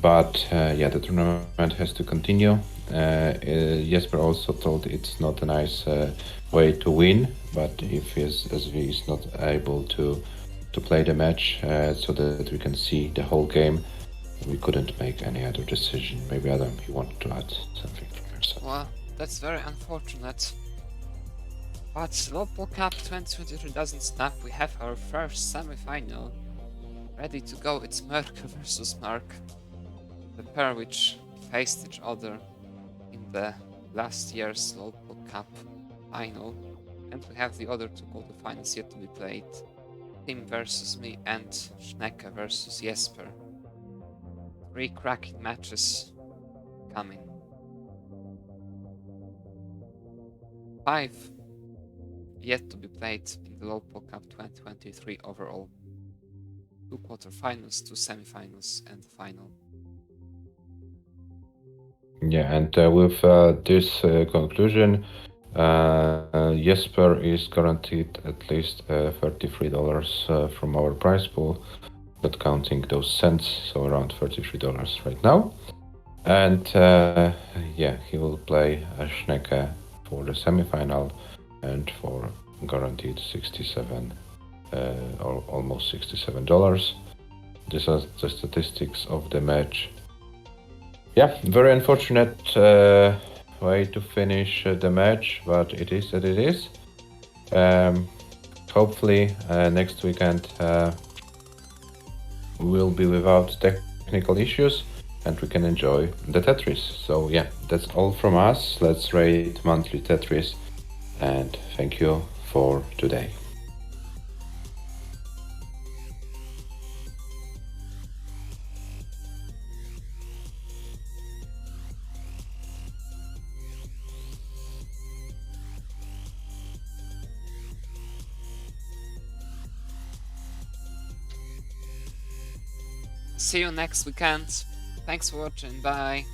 but yeah, the tournament has to continue. Jesper also told it's not a nice way to win, but if SV is not able to play the match so that we can see the whole game, we couldn't make any other decision. Maybe Adam, you want to add something from yourself? Well, that's very unfortunate. But Local Cup 2023 doesn't stop. We have our first semi-final ready to go. It's Merck versus Merck, the pair which faced each other in the last year's Local Cup final. And we have the other two quarterfinals yet to be played. Tim versus me and Schnecke versus Jesper. 3 cracking matches coming. 5 yet to be played in the Local Cup 2023 overall. 2 quarterfinals, 2 semifinals, and the final. Yeah, and with this conclusion, Jesper is guaranteed at least $33 from our prize pool, not counting those cents, so around $33 right now. And yeah, he will play Schnecke for the semifinal and for guaranteed 67 or almost $67. These are the statistics of the match. Yeah, very unfortunate way to finish the match, but it is that it is. Hopefully next weekend we'll be without technical issues and we can enjoy the Tetris. So yeah, that's all from us. Let's rate monthly Tetris, and thank you for today. See you next weekend. Thanks for watching. Bye.